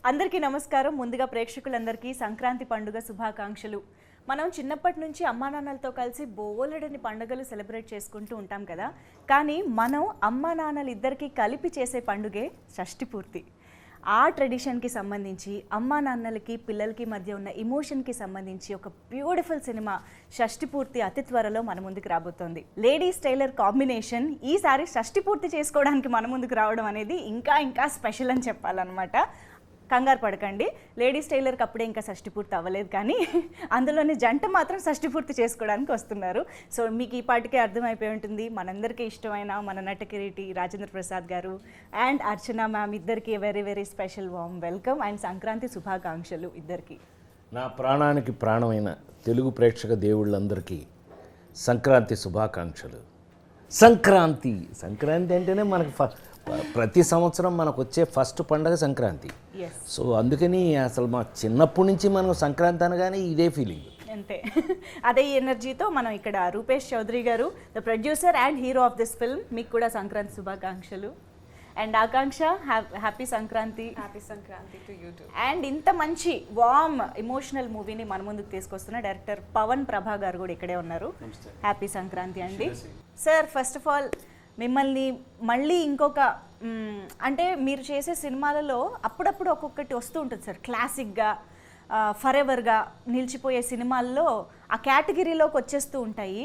అందరికీ నమస్కారం. ముందుగా ప్రేక్షకులందరికీ సంక్రాంతి పండుగ శుభాకాంక్షలు. మనం చిన్నప్పటి నుంచి అమ్మా నాన్నలతో కలిసి బోలెడని పండుగలు సెలబ్రేట్ చేసుకుంటూ ఉంటాం కదా. కానీ మనం అమ్మా నాన్నలు ఇద్దరికీ కలిపి చేసే పండుగే షష్ఠి పూర్తి. ఆ ట్రెడిషన్కి సంబంధించి అమ్మా నాన్నలకి పిల్లలకి మధ్య ఉన్న ఎమోషన్కి సంబంధించి ఒక బ్యూటిఫుల్ సినిమా షష్ఠి పూర్తి అతి త్వరలో మన ముందుకు రాబోతోంది. లేడీస్ టైలర్ కాంబినేషన్ ఈసారి షష్ఠి పూర్తి చేసుకోవడానికి మన ముందుకు రావడం అనేది ఇంకా స్పెషల్ అని చెప్పాలన్నమాట. కంగారు పడకండి, లేడీస్ టైలర్కి అప్పుడే ఇంకా షష్ఠి పూర్తి అవ్వలేదు, కానీ అందులోని జంట మాత్రం షష్ఠి పూర్తి చేసుకోవడానికి వస్తున్నారు. సో మీకు ఈ పాటికే అర్థమైపోయి ఉంటుంది, మనందరికీ ఇష్టమైన మన నట కిరీటి రాజేంద్ర ప్రసాద్ గారు అండ్ అర్చన మ్యామ్ ఇద్దరికి very special warm welcome and Sankranti శుభాకాంక్షలు ఇద్దరికి. నా ప్రాణానికి ప్రాణమైన తెలుగు ప్రేక్షక దేవుళ్ళందరికీ సంక్రాంతి శుభాకాంక్షలు. సంక్రాంతి అంటేనే మనకు ప్రతి సంవత్సరం మనకు వచ్చే ఫస్ట్ పండగ సంక్రాంతి. సో అందుకని అసలు మా చిన్నప్పటి నుంచి మనం సంక్రాంతి అనగానే ఇదే ఫీలింగ్ అంతే. అదే ఎనర్జీతో మనం ఇక్కడ రూపేష్ చౌదరి గారు, the producer and hero of this film, మీకు కూడా సంక్రాంతి శుభాకాంక్షలు. And Akanksha, happy Sankranti. Happy Sankranti to you two. And ఇంత మంచి వార్మ్ ఎమోషనల్ మూవీని మన ముందుకు తీసుకొస్తున్న డైరెక్టర్ పవన్ ప్రభా గారు కూడా ఇక్కడే ఉన్నారు. హ్యాపీ సంక్రాంతి అండి. సార్, ఫస్ట్ ఆఫ్ ఆల్ మిమ్మల్ని మళ్ళీ ఇంకొక అంటే మీరు చేసే సినిమాలలో అప్పుడప్పుడు ఒక్కొక్కటి వస్తూ ఉంటుంది సార్, క్లాసిక్గా ఫర్ ఎవర్గా నిలిచిపోయే సినిమాల్లో ఆ కేటగిరీలోకి వచ్చేస్తూ ఉంటాయి.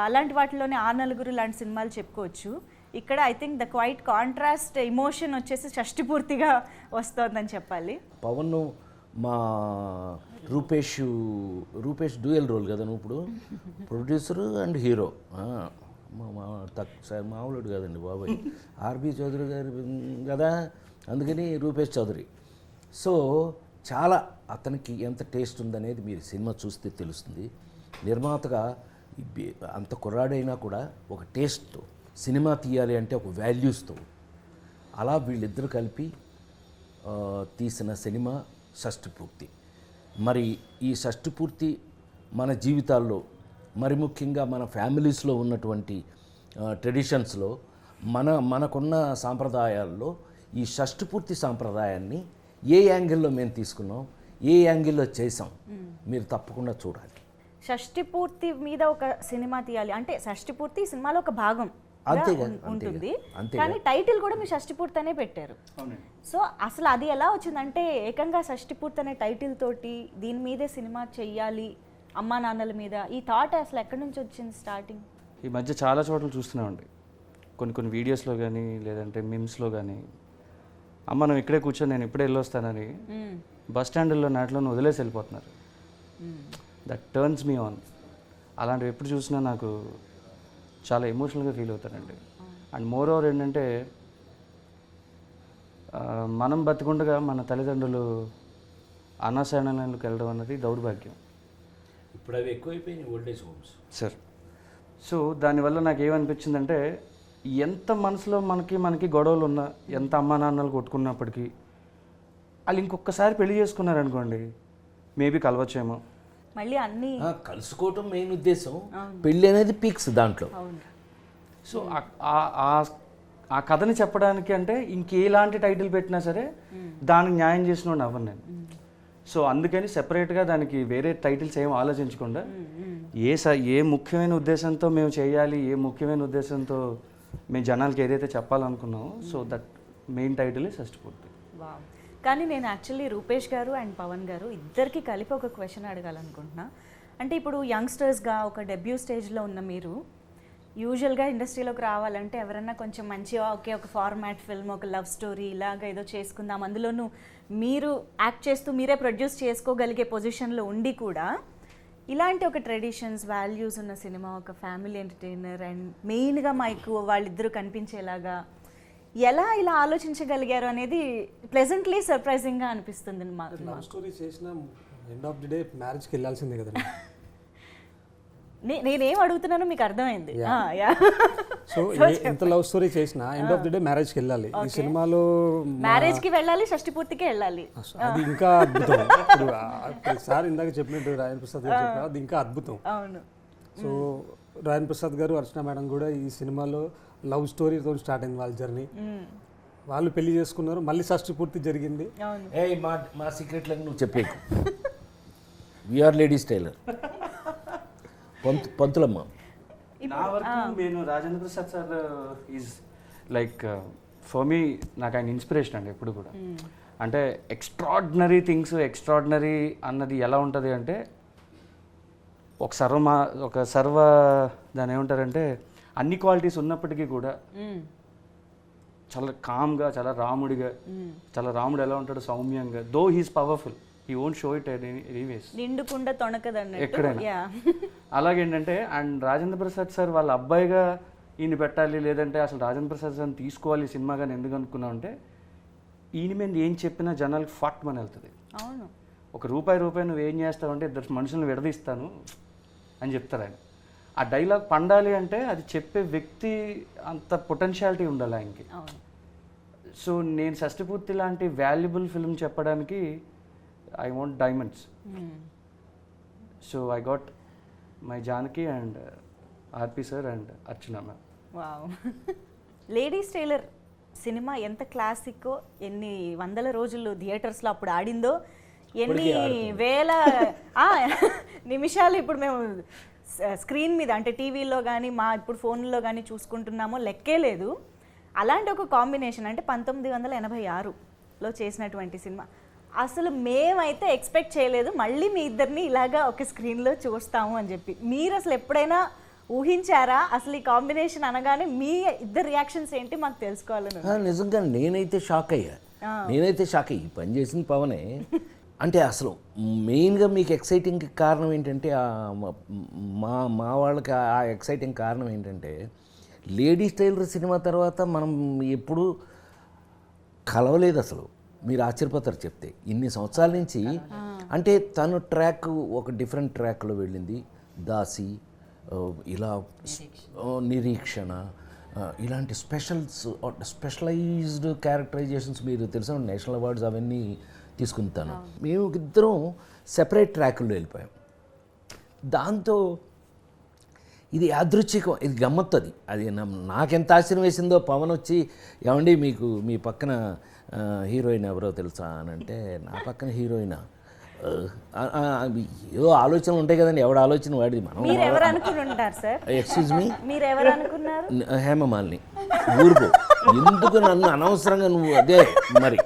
అలాంటి వాటిలోనే ఆ నలుగురు లాంటి సినిమాలు చెప్పుకోవచ్చు. ఇక్కడ I think the quiet contrast emotion వచ్చేసి షష్ఠి పూర్తిగా వస్తుందని చెప్పాలి. పవన్ మా రూపేష్ డ్యూయల్ రోల్ కదా నువ్వు ఇప్పుడు, ప్రొడ్యూసరు అండ్ హీరో. మామూలుడు కాదండి బాబాయ్, ఆర్బి చౌదరి గారు కదా, అందుకని రూపేష్ చౌదరి. సో చాలా అతనికి ఎంత టేస్ట్ ఉందనేది మీరు సినిమా చూస్తే తెలుస్తుంది. నిర్మాతగా అంత కుర్రాడైనా కూడా ఒక టేస్ట్తో సినిమా తీయాలి అంటే ఒక వాల్యూస్తో అలా వీళ్ళిద్దరూ కలిపి తీసిన సినిమా షష్ఠి పూర్తి. మరి ఈ షష్ఠి పూర్తి మన జీవితాల్లో, మరి ముఖ్యంగా మన ఫ్యామిలీస్లో ఉన్నటువంటి ట్రెడిషన్స్లో మనకున్న సాంప్రదాయాల్లో ఈ షష్ఠి పూర్తి సాంప్రదాయాన్ని ఏ యాంగిల్లో మేము తీసుకున్నాం, ఏ యాంగిల్లో చేసాం, మీరు తప్పకుండా చూడాలి. షష్ఠి పూర్తి మీద ఒక సినిమా తీయాలి అంటే షష్ఠి పూర్తి సినిమాలో ఒక భాగం ఉంటుంది, కానీ టైటిల్ కూడా మీరు షష్ఠి పూర్తి అనే పెట్టారు. సో అసలు అది ఎలా వచ్చిందంటే ఏకంగా షష్ఠి పూర్తి అనే టైటిల్ తోటి దీని మీదే సినిమా చెయ్యాలి అమ్మా నాన్నల మీద, ఈ థాట్ అసలు ఎక్కడి నుంచి వచ్చింది స్టార్టింగ్? ఈ మధ్య చాలా చోట్ల చూస్తున్నామండి, కొన్ని వీడియోస్లో కానీ లేదంటే మిమ్స్లో కానీ, అమ్మ మనం ఇక్కడే కూర్చొని నేను ఇప్పుడే వెళ్ళొస్తానని బస్ స్టాండ్లో నాట్లో వదిలేసి వెళ్ళిపోతున్నారు. That turns me on. అలాంటివి ఎప్పుడు చూసినా నాకు చాలా ఎమోషనల్గా ఫీల్ అవుతానండి. అండ్ మోర్ ఓవర్ ఏంటంటే మనం బతికుండగా మన తల్లిదండ్రులు అనాశరణలకు వెళ్ళడం అన్నది దౌర్భాగ్యం. ఇప్పుడు అవి ఎక్కువైపోయినాయి ఓల్డేజ్ హోమ్స్ సార్. సో దానివల్ల నాకు ఏమనిపించిందంటే, ఎంత మనసులో మనకి గొడవలు ఉన్నా, ఎంత అమ్మా నాన్నలు కొట్టుకున్నప్పటికీ వాళ్ళు ఇంకొకసారి పెళ్లి చేసుకున్నారనుకోండి, మేబీ కలవచ్చేమో. మళ్ళీ అన్నీ కలుసుకోవటం మెయిన్ ఉద్దేశం, పెళ్ళి అనేది పీక్స్ దాంట్లో. సో ఆ కథని చెప్పడానికి అంటే ఇంకేలాంటి టైటిల్ పెట్టినా సరే దానికి న్యాయం చేసిన అవ్వను నేను. సో అందుకని సెపరేట్గా దానికి వేరే టైటిల్స్ ఏం ఆలోచించకుండా ఏ ముఖ్యమైన ఉద్దేశంతో మేము చేయాలి, ఏ ముఖ్యమైన ఉద్దేశంతో మేము జనాలకి ఏదైతే చెప్పాలనుకున్నామో, సో దట్ మెయిన్ టైటిల్ షష్ఠి పూర్తి. కానీ నేను యాక్చువల్లీ రూపేష్ గారు అండ్ పవన్ గారు ఇద్దరికి కలిపి ఒక క్వశ్చన్ అడగాలనుకుంటున్నా. అంటే ఇప్పుడు యంగ్స్టర్స్గా ఒక డెబ్యూ స్టేజ్లో ఉన్న మీరు యూజువల్గా ఇండస్ట్రీలోకి రావాలంటే ఎవరన్నా కొంచెం మంచిగా ఒక ఫార్మాట్ ఫిల్మ్, ఒక లవ్ స్టోరీ ఇలాగ ఏదో చేసుకుందాం, అందులోనూ మీరు యాక్ట్ చేస్తూ మీరే ప్రొడ్యూస్ చేసుకోగలిగే పొజిషన్లో ఉండి కూడా ఇలాంటి ఒక ట్రెడిషన్స్ వాల్యూస్ ఉన్న సినిమా, ఒక ఫ్యామిలీ ఎంటర్టైనర్ అండ్ మెయిన్గా మాకు వాళ్ళిద్దరూ కనిపించేలాగా ఎలా ఇలా ఆలోచించగలిగారు అనేది ప్లెజెంట్లీ సర్ప్రైజింగ్గా అనిపిస్తుంది. లవ్ స్టోరీ చేసిన ఎండ్ ఆఫ్ ది డే మ్యారేజ్కి వెళ్ళాల్సిందే కదా. నేనేం అడుగుతున్నానో మీకు అర్థమైంది. సో ఎంత లవ్ స్టోరీ చేసినా ఎండ్ ఆఫ్ ది డే మ్యారేజ్కి వెళ్ళాలి. ఈ సినిమాలో మ్యారేజ్కి వెళ్ళాలి, షష్ఠి పూర్తికి వెళ్ళాలి. అది ఇంకా అద్భుతం. ఇప్పుడు సార్ ఇందాక చెప్పినట్టు రాజేంద్ర ప్రసాద్ గారు చెప్పారు, అది ఇంకా అద్భుతం. అవును. సో రాజేంద్ర ప్రసాద్ గారు, అర్చన మేడం కూడా ఈ సినిమాలో లవ్ స్టోరీతో స్టార్ట్ అయింది వాళ్ళ జర్నీ. వాళ్ళు పెళ్లి చేసుకున్నారు, మళ్ళీ షష్ఠి పూర్తి జరిగింది. అవును. ఏ మా సీక్రెట్లకు నువ్వు చెప్పేకు. We are ladies tailor. పంతులమ్మ. నా వరకు నేను Rajendra Prasad sir is like for me నాకు ఆయన ఇన్స్పిరేషన్ అండి ఎప్పుడు కూడా. అంటే ఎక్స్ట్రాడినరీ థింగ్స్, ఎక్స్ట్రాడినరీ అన్నది ఎలా ఉంటుంది అంటే ఒక సర్వ దాని ఏమంటారంటే అన్ని క్వాలిటీస్ ఉన్నప్పటికీ కూడా చాలా కామ్గా, చాలా రాముడిగా, చాలా రాముడు ఎలా ఉంటాడు సౌమ్యంగా, though he's powerful, he won't show it anyways, నిండుకుండా తొణకదన్నట్టు. ఎక్కడైనా. యా. అలాగేంటంటే అండ్ రాజేంద్ర ప్రసాద్ సార్ వాళ్ళ అబ్బాయిగా ఈయన పెట్టాలి, లేదంటే అసలు రాజేంద్ర ప్రసాద్ సార్ని తీసుకోవాలి సినిమాగా ఎందుకు అనుకున్నాం అంటే ఈయన మీద ఏం చెప్పినా జనాలకి ఫట్ మన వెళ్తుంది. అవును. ఒక రూపాయి నువ్వు ఏం చేస్తావు అంటే ఇద్దరు మనుషులను విడదీస్తాను అని చెప్తారు ఆయన. ఆ డైలాగ్ పండాలి అంటే అది చెప్పే వ్యక్తి అంత పొటెన్షియాలిటీ ఉండాలి ఆయనకి. అవును. సో నేను షష్టిపూర్తి లాంటి వాల్యుబుల్ ఫిల్మ్ చెప్పడానికి I want diamonds. So I got my Janaki and RP sir and Archana ma'am. Wow. Ladies tailor సినిమా ఎంత క్లాసిక్కో, ఎన్ని వందల రోజులు థియేటర్స్లో అప్పుడు ఆడిందో, ఎన్ని వేల నిమిషాలు ఇప్పుడు మేము స్క్రీన్ మీద అంటే టీవీలో కానీ మా ఇప్పుడు ఫోన్లో కానీ చూసుకుంటున్నామో లెక్కే లేదు. అలాంటి ఒక కాంబినేషన్ అంటే 1986లో చేసినటువంటి సినిమా. అసలు మేమైతే ఎక్స్పెక్ట్ చేయలేదు మళ్ళీ మీ ఇద్దరిని ఇలాగా ఒక స్క్రీన్లో చూస్తాము అని చెప్పి. మీరు అసలు ఎప్పుడైనా ఊహించారా? అసలు ఈ కాంబినేషన్ అనగానే మీ ఇద్దరు రియాక్షన్స్ ఏంటి మాకు తెలుసుకోవాలని. నిజంగా నేనైతే షాక్ అయ్యా. ఈ పని చేసిన పవనే. అంటే అసలు మెయిన్గా మీకు ఎక్సైటింగ్ కారణం ఏంటంటే మా వాళ్ళకి ఆ ఎక్సైటింగ్ కారణం ఏంటంటే లేడీస్ టైలర్ సినిమా తర్వాత మనం ఎప్పుడు కలవలేదు అసలు. మీరు ఆశ్చర్యపోతారు చెప్తే. ఇన్ని సంవత్సరాల నుంచి అంటే తను ట్రాక్ ఒక డిఫరెంట్ ట్రాక్లో వెళ్ళింది. దాసి, ఇలా నిరీక్షణ, ఇలాంటి స్పెషలైజ్డ్ క్యారెక్టరైజేషన్స్ మీరు తెలిసిన నేషనల్ అవార్డ్స్ అవన్నీ తీసుకుంటాను. మేము ఇద్దరం సెపరేట్ ట్రాక్లో వెళ్ళిపోయాం. దాంతో ఇది యాదృచ్ఛికం, ఇది గమ్మత్తది. అది నాకెంత ఆశ్చర్యం వేసిందో పవన్ వచ్చి ఏమండి మీకు మీ పక్కన హీరోయిన్ ఎవరో తెలుసా అని అంటే, నా పక్కన హీరోయినా? ఏదో ఆలోచనలు ఉంటాయి కదండి, ఎవడ ఆలోచన వాడిది. మనం ఎక్స్క్యూజ్ మీ, హేమమాలిని ఊరుకో, ఎందుకు నన్ను అనవసరంగా నువ్వు అదే మరి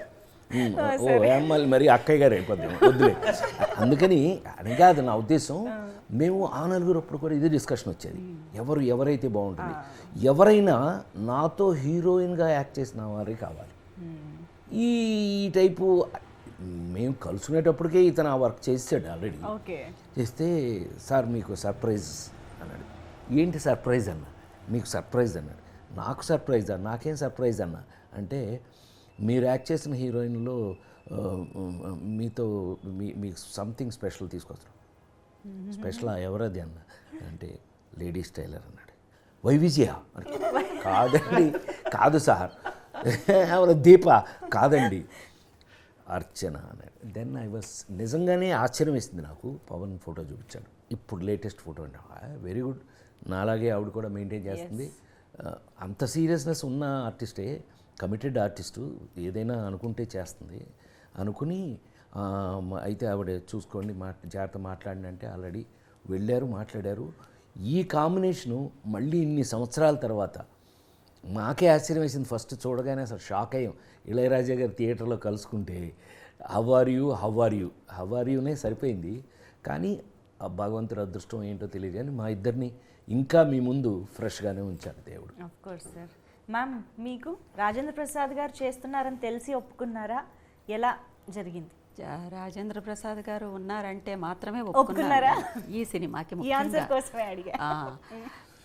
హేమమాలిని మరి అక్కయ్య గారు అయిపోద్ది వద్దులే. అందుకని అని కాదు నా ఉద్దేశం. మేము ఆ నలుగురు అప్పుడు కూడా ఇదే డిస్కషన్ వచ్చేది, ఎవరైతే బాగుంటుంది. ఎవరైనా నాతో హీరోయిన్గా యాక్ట్ చేసిన వారే కావాలి. ఈ టైపు మేము కలుసుకునేటప్పటికే ఇతను ఆ వర్క్ చేసాడు ఆల్రెడీ. చేస్తే సార్ మీకు సర్ప్రైజ్ అన్నాడు. ఏంటి సర్ప్రైజ్ అన్న? మీకు సర్ప్రైజ్ అన్నాడు. నాకు సర్ప్రైజా? నాకేం సర్ప్రైజ్ అన్న అంటే, మీరు యాక్ట్ చేసిన హీరోయిన్లో మీతో మీకు సంథింగ్ స్పెషల్ తీసుకొస్తాం. స్పెషలా? ఎవరది అన్న అంటే, లేడీస్ టైలర్ అన్నాడు. వైవిజయ? కాదండి, కాదు సార్. ఎవరు? దీప? కాదండి, అర్చన అన్నాడు. దెన్ ఐ వాస్ నిజంగానే ఆశ్చర్యం వేసింది నాకు. పవన్ ఫోటో చూపించాడు, ఇప్పుడు లేటెస్ట్ ఫోటో అంటే వెరీ గుడ్. నాలాగే ఆవిడ కూడా మెయింటైన్ చేస్తుంది. అంత సీరియస్నెస్ ఉన్న ఆర్టిస్టే, కమిటెడ్ ఆర్టిస్టు, ఏదైనా అనుకుంటే చేస్తుంది అనుకుని. అయితే ఆవిడ చూసుకోండి జాగ్రత్త మాట్లాడిన అంటే ఆల్రెడీ వెళ్ళారు, మాట్లాడారు. ఈ కాంబినేషను మళ్ళీ ఇన్ని సంవత్సరాల తర్వాత మాకే ఆశ్చర్యం వేసింది. ఫస్ట్ చూడగానే అసలు షాక్ అయ్యాం. ఇళయరాజా గారు థియేటర్లో కలుసుకుంటే హౌ ఆర్ యూనే సరిపోయింది. కానీ ఆ భగవంతుడి అదృష్టం ఏంటో తెలియదు కానీ మా ఇద్దరిని ఇంకా మీ ముందు ఫ్రెష్గానే ఉంచారు దేవుడు. Of course sir. మ్యామ్, మీకు రాజేంద్ర ప్రసాద్ గారు చేస్తున్నారని తెలిసి ఒప్పుకున్నారా? ఎలా జరిగింది? రాజేంద్ర ప్రసాద్ గారు ఉన్నారంటే మాత్రమే ఒప్పుకున్నారా ఈ సినిమాకి? ఈ ఆన్సర్ కోసమే అడిగా.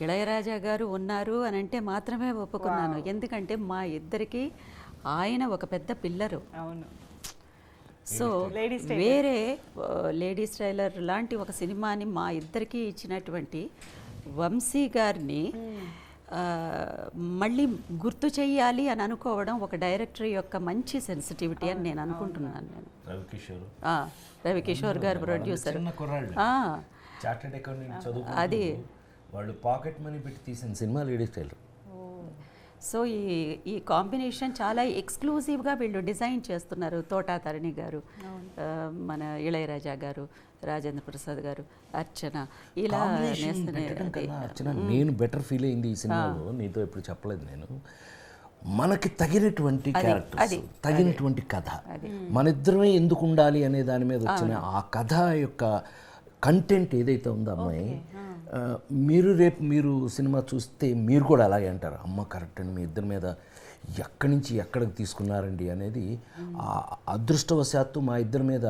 ఇళయరాజా గారు ఉన్నారు అని అంటే మాత్రమే ఒప్పుకున్నాను. ఎందుకంటే మా ఇద్దరికి ఆయన ఒక పెద్ద పిల్లరు. అవును. సో వేరే లేడీస్ టైలర్ లాంటి ఒక సినిమాని మా ఇద్దరికి ఇచ్చినటువంటి వంశీ గారిని మళ్ళీ గుర్తు చెయ్యాలి అని అనుకోవడం ఒక డైరెక్టర్ యొక్క మంచి సెన్సిటివిటీ అని నేను అనుకుంటున్నాను. నేను రవికిషోర్ గారు ప్రొడ్యూసర్. అది వాళ్ళు పాకెట్ మనీ పెట్టి తీసిన సినిమా లేడీస్ టైలర్. సో ఈ కాంబినేషన్ చాలా ఎక్స్క్లూజివ్గా వీళ్ళు డిజైన్ చేస్తున్నారు. తోటా తరణి గారు, మన ఇళయరాజా గారు, రాజేంద్ర ప్రసాద్ గారు, అర్చన, ఇలా అర్చన నేను బెటర్ ఫీల్ అయింది ఈ సినిమాలో, నీతో ఎప్పుడు చెప్పలేదు నేను. మనకి తగినటువంటి క్యారెక్టర్స్, తగినటువంటి కథ, మన ఇద్దరమే ఎందుకు ఉండాలి అనే దాని మీద వచ్చిన ఆ కథ యొక్క కంటెంట్ ఏదైతే ఉందో అమ్మాయి, రేపు మీరు సినిమా చూస్తే మీరు కూడా అలాగే అంటారు, అమ్మ కరెక్ట్ అండి, మీ ఇద్దరి మీద ఎక్కడి నుంచి ఎక్కడికి తీసుకున్నారండి అనేది. అదృష్టవశాత్తు మా ఇద్దరి మీద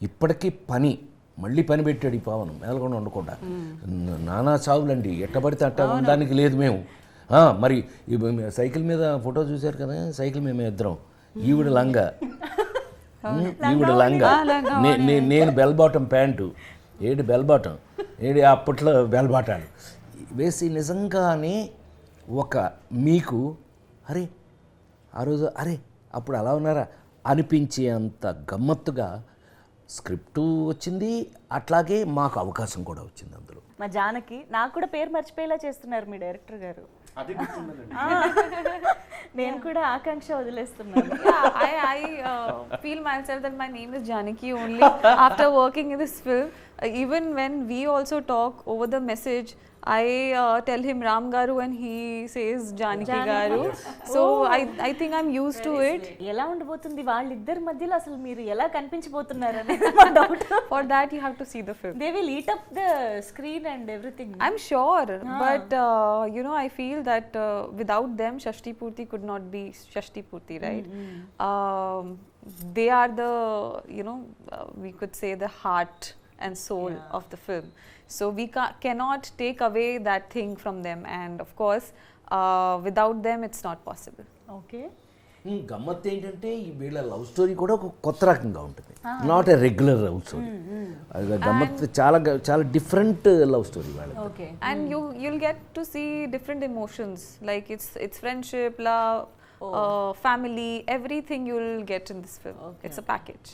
ఇప్పటికీ మళ్ళీ పని పెట్టాడు ఈ పవన్, మేలకుండా ఉండకుండా. నానా చావులండి, ఎట్టబడితే అట్ట ఉండడానికి లేదు మేము. మరి సైకిల్ మీద ఫోటో చూశారు కదా, సైకిల్ మేము ఇద్దరం, ఈవిడ లంగా, ఈవిడ లంగా, నేను బెల్ బాటం ప్యాంటు, ఏడు బెల్ బాటం, అప్పట్లో బెల్ బాటాలు వేసి నిజంగానే మీకు అరే ఆ రోజు అప్పుడు అలా ఉన్నారా అనిపించే అంత గమ్మత్తుగా స్క్రిప్టు వచ్చింది, అట్లాగే మాకు అవకాశం కూడా వచ్చింది అందులో. మా జానకి నాకు కూడా పేరు మర్చిపోయేలా చేస్తున్నారు మీ డైరెక్టర్ గారు. నేను కూడా ఆకాంక్ష వదిలేస్తున్నాను. I feel myself that my name is Janaki only after working in this film. Even when we also talk over the message, I tell him Ram Garu and he says Janaki Garu. So I think I'm used to it. ఎలా ఉండబోతుంది వాళ్ళిద్దరి మధ్యలో, అసలు మీరు ఎలా కనిపించబోతున్నారు అనేది మా doubt. For that you have to see the film. They will eat up the screen and everything. I'm sure, but I feel that without them Shashti Purti could not be Shashti Purti, right? They are the we could say the heart and soul of the film, so we cannot take away that thing from them, and of course without them it's not possible. Okay. గమ్మత్ ఏంటంటే వీళ్ళ love story కూడా ఒక కొత్త రకంగా ఉంటుంది, not a regular love story. గమ్మత్ చాలా చాలా డిఫరెంట్ లవ్ స్టోరీ వాళ్ళది. Okay. And you'll get to see different emotions, like it's friendship, love, family, everything you'll get in this film. It's a package.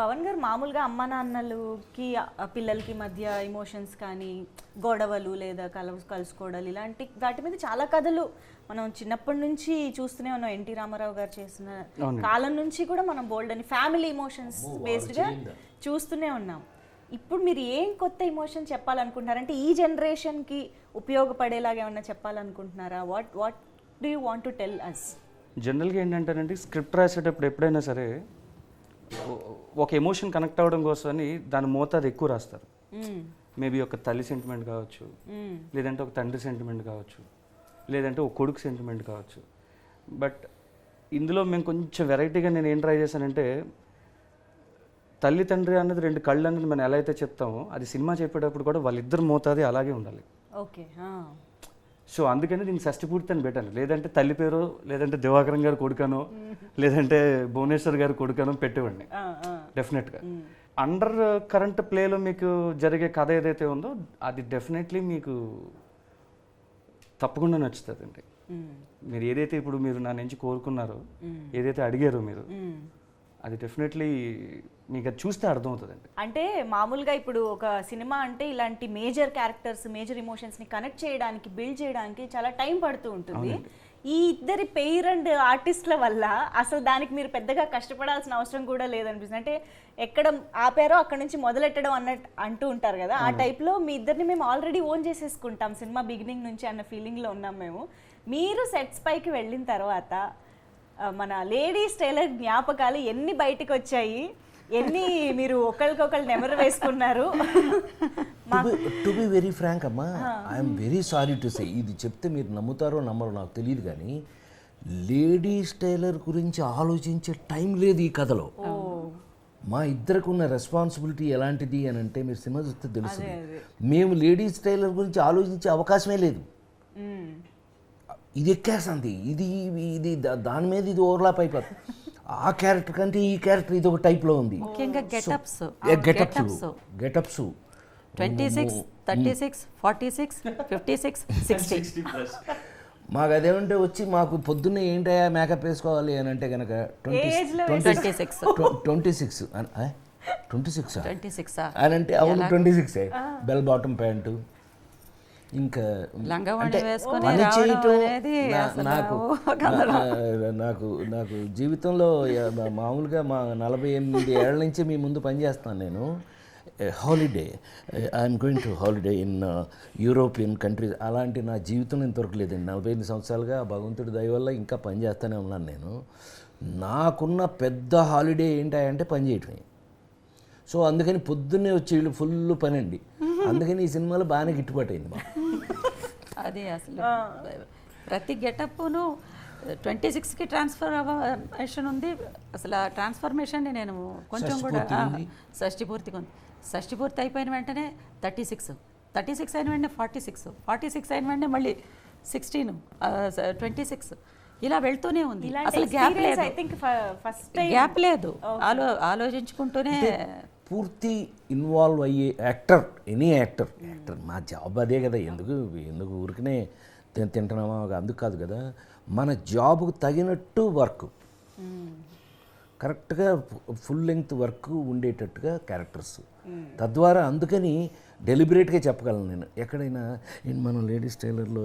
Pawan గారు మామూలుగా అమ్మ నాన్నలకి పిల్లలకి మధ్య ఎమోషన్స్ కానీ గొడవలు లేదా కలుసుకోవడాలు ఇలాంటి వాటి మీద చాలా కథలు మనం చిన్నప్పటి నుంచి చూస్తూనే ఉన్నాం. ఎన్టీ రామారావు గారు చేసిన కాలం నుంచి కూడా మనం బోల్డ్ అని ఫ్యామిలీ ఎమోషన్స్ బేస్డ్గా చూస్తూనే ఉన్నాం. ఇప్పుడు మీరు ఏం కొత్త ఎమోషన్ చెప్పాలనుకుంటున్నారంటే ఈ జనరేషన్కి ఉపయోగపడేలాగా ఏమన్నా చెప్పాలనుకుంటున్నారా? What do you want to tell us? జనరల్గా ఏంటంటేనండి, స్క్రిప్ట్ రాసేటప్పుడు ఎప్పుడైనా సరే ఒక ఎమోషన్ కనెక్ట్ అవ్వడం కోసం అని దాని మోతాదు ఎక్కువ రాస్తారు. మేబీ ఒక తల్లి సెంటిమెంట్ కావచ్చు, లేదంటే ఒక తండ్రి సెంటిమెంట్ కావచ్చు, లేదంటే ఒక కొడుకు సెంటిమెంట్ కావచ్చు. బట్ ఇందులో మేము కొంచెం వెరైటీగా నేను ఏం ట్రై చేశానంటే, తల్లి తండ్రి అన్నది రెండు కళ్ళు అన్నది మనం ఎలా అయితే చెప్తామో, అది సినిమా చెప్పేటప్పుడు కూడా వాళ్ళిద్దరు మోతాది అలాగే ఉండాలి. ఓకే. సో అందుకని దీన్ని షష్టిపూర్తి అని పెట్టాను. లేదంటే తల్లి పేరు, లేదంటే దివాకరం గారు కొడుకనో, లేదంటే భువనేశ్వర్ గారు కొడుకనో పెట్టేవాడిని డెఫినెట్గా. అండర్ కరెంట్ ప్లేలో మీకు జరిగే కథ ఏదైతే ఉందో అది డెఫినెట్లీ మీకు తప్పకుండా నచ్చుతుందండి. మీరు ఏదైతే ఇప్పుడు మీరు నా నుంచి కోరుకున్నారో, ఏదైతే అడిగారో మీరు, అది డెఫినెట్లీ మీకు అది చూస్తే అర్థమవుతుందండి. అంటే మామూలుగా ఇప్పుడు ఒక సినిమా అంటే ఇలాంటి మేజర్ క్యారెక్టర్స్, మేజర్ ఎమోషన్స్ని కనెక్ట్ చేయడానికి, బిల్డ్ చేయడానికి చాలా టైం పడుతూ ఉంటుంది. ఈ ఇద్దరి పెయిర్ అండ్ ఆర్టిస్టుల వల్ల అసలు దానికి మీరు పెద్దగా కష్టపడాల్సిన అవసరం కూడా లేదనిపిస్తుంది. అంటే ఎక్కడ ఆపారో అక్కడ నుంచి మొదలెట్టడం అంటూ ఉంటారు కదా, ఆ టైప్లో మీ ఇద్దరిని మేము ఆల్రెడీ ఓన్ చేసేసుకుంటాం సినిమా బిగినింగ్ నుంచి అన్న ఫీలింగ్లో ఉన్నాం మేము. మీరు సెట్స్ పైకి వెళ్ళిన తర్వాత మన లేడీస్ టైలర్ జ్ఞాపకాలు ఎన్ని బయటకు వచ్చాయి, ఎన్ని మీరు ఒకరికొకరు నెమరు వేసుకున్నారు? టు బి వెరీ ఫ్రాంక్ అమ్మా, I'm very sorry to say, ఇది చెప్తే మీరు నమ్ముతారో నమ్మరో నాకు తెలియదు, కానీ లేడీస్ టైలర్ గురించి ఆలోచించే టైం లేదు ఈ కథలో. మా ఇద్దరికి ఉన్న రెస్పాన్సిబిలిటీ ఎలాంటిది అని అంటే మీరు సినిమా చూస్తే తెలుస్తుంది. మేము లేడీస్ టైలర్ గురించి ఆలోచించే అవకాశమే లేదు. ఇది ఎక్కేస్తుంది, ఇది దాని మీద ఇది ఓవర్లాప్ అయిపోతుంది. ఆ క్యారెక్టర్ కంటే ఈ క్యారెక్టర్ ఇది ఒక టైప్లో ఉంది. ముఖ్యంగా గెటప్స్ 26, 36, 46, 56, 60. మాకు అదేమంటే వచ్చి మాకు పొద్దున్నే ఏంటయ్యా మేకప్ వేసుకోవాలి అని అంటే కనుక 26 అని అంటే అవును 26 బెల్ బాటమ్ ప్యాంటు, ఇంకా లంగావోణి అంటే వేసుకొని పని రావడం చేయటం అనేది అసలు నాకు జీవితంలో మామూలుగా మా 48 ఏళ్ళ నుంచి మీ ముందు పనిచేస్తాను నేను. Holiday, I'm going to holiday in European countries, అలాంటి నా జీవితంలో ఇంతవరకు లేదండి. 45 సంవత్సరాలుగా భగవంతుడి దయ వల్ల ఇంకా పని చేస్తూనే ఉన్నాను నేను. నాకున్న పెద్ద హాలిడే ఏంటంటే పని చేయటమే. సో అందుకని పొద్దున్నే వచ్చి వీళ్ళు ఫుల్ పని అండి. అందుకని ఈ సినిమాలో బాగానే గిట్టుబాటు అయింది మాకు. అదే అసలు ప్రతి గెటప్ను 26కి ట్రాన్స్ఫర్మేషన్ ఉంది. అసలు ఆ ట్రాన్స్ఫర్మేషన్ని నేను కొంచెం కూడా షష్ఠి పూర్తిగా ఉంది. షష్ఠి పూర్తి అయిపోయిన వెంటనే 36 అయిన వెంటనే 46 అయిన వెంటనే మళ్ళీ 16, 26 ఇలా వెళ్తూనే ఉంది. అసలు గ్యాప్ లేదు, ఐ థింక్ ఫస్ట్ గ్యాప్ లేదు. ఆలోచించుకుంటూనే పూర్తి ఇన్వాల్వ్ అయ్యే యాక్టర్, ఎనీ యాక్టర్ మా జాబ్ అదే కదా. ఎందుకు ఊరికనే తింటున్నామా అందుకు కాదు కదా. మన జాబ్కు తగినట్టు వర్క్, కరెక్ట్గా ఫుల్ లెంగ్త్ వర్క్ ఉండేటట్టుగా క్యారెక్టర్స్. తద్వారా అందుకని డెలిబరేట్గా చెప్పగలను నేను. ఎక్కడైనా మనం లేడీస్ టైలర్లో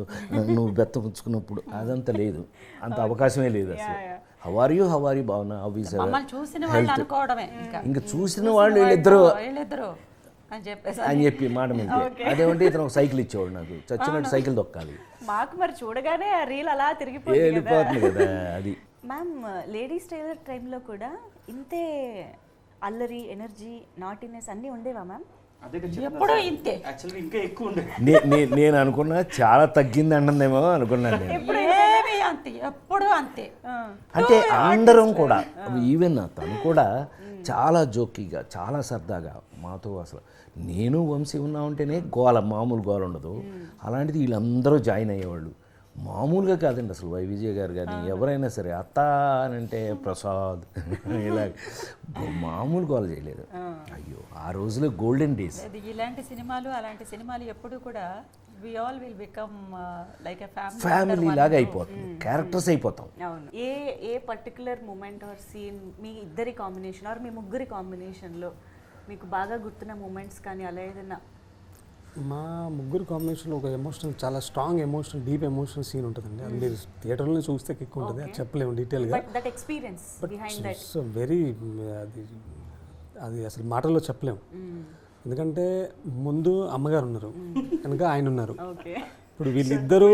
నువ్వు బెత్త పుచ్చుకున్నప్పుడు అదంతా లేదు, అంత అవకాశమే లేదు అసలు. హౌ ఆర్ యూ బాగున్నా, మమ్మల్ని చూసిన వాళ్ళు అనుకోవడమే. ఇంకా చూసిన వాళ్ళు వీళ్ళిద్దరు అని చెప్పి మాట మీద. అదేమంటే ఇతను ఒక సైకిల్ ఇచ్చేవాడు నాకు, చచ్చినట్టు సైకిల్ దొక్కాలి. మాకు మరి చూడగానే ఆ రీల్ అలా వెళ్ళిపోతుంది కదా అది. మ్యామ్ లేడీస్ టైలర్ టైంలో కూడా ఇంతే అల్లరి, ఎనర్జీ, నాటినెస్ అన్నీ ఉండేవా మ్యామ్? ఎప్పుడూ ఇంతే. యాక్చువల్గా ఇంకా ఎక్కువ ఉండే. నేను అనుకున్నా చాలా తగ్గింది అంటుందేమో అనుకున్నాను నేను. ఎప్పుడు అంతే. అంటే అందరం కూడా, ఈవెన్ తను కూడా చాలా జోకీగా, చాలా సరదాగా మాతో. అసలు నేను వంశీ ఉన్నా ఉంటేనే మామూలు గోల ఉండదు. అలాంటిది వీళ్ళందరూ జాయిన్ అయ్యేవాళ్ళు. మామూలుగా కాదండి అసలు. విజయ్ గారు కానీ ఎవరైనా సరే అత్త అని అంటే ప్రసాద్ ఇలా మామూలు గోల చేయలేదు. అయ్యో ఆ రోజులో గోల్డెన్ డేస్. ఇలాంటి సినిమాలు, అలాంటి సినిమాలు ఎప్పుడు కూడా we all will become like a family లాగా అయిపోతుంది, క్యారెక్టర్స్ అయిపోతాం. అవును. ఏ పర్టికులర్ మూమెంట్ ఆర్ సీన్ మీ ఇద్దరి కాంబినేషన్ ఆర్ మీ ముగ్గురి కాంబినేషన్లో మీకు బాగా గుర్తున్న మూమెంట్స్ కానీ అలా ఏదైనా? మా ముగ్గురు కాంబినేషన్లో ఒక ఎమోషనల్, చాలా strong emotional, deep emotional scene ఉంటుందండి. అది మీరు థియేటర్లో చూస్తే కిక్ ఉంటుంది, అది చెప్పలేము డీటెయిల్గా. That experience behind that so very, అది అసలు మాటల్లో చెప్పలేము. ఎందుకంటే ముందు అమ్మగారు ఉన్నారు, కనుక ఆయన ఉన్నారు. ఇప్పుడు వీళ్ళిద్దరూ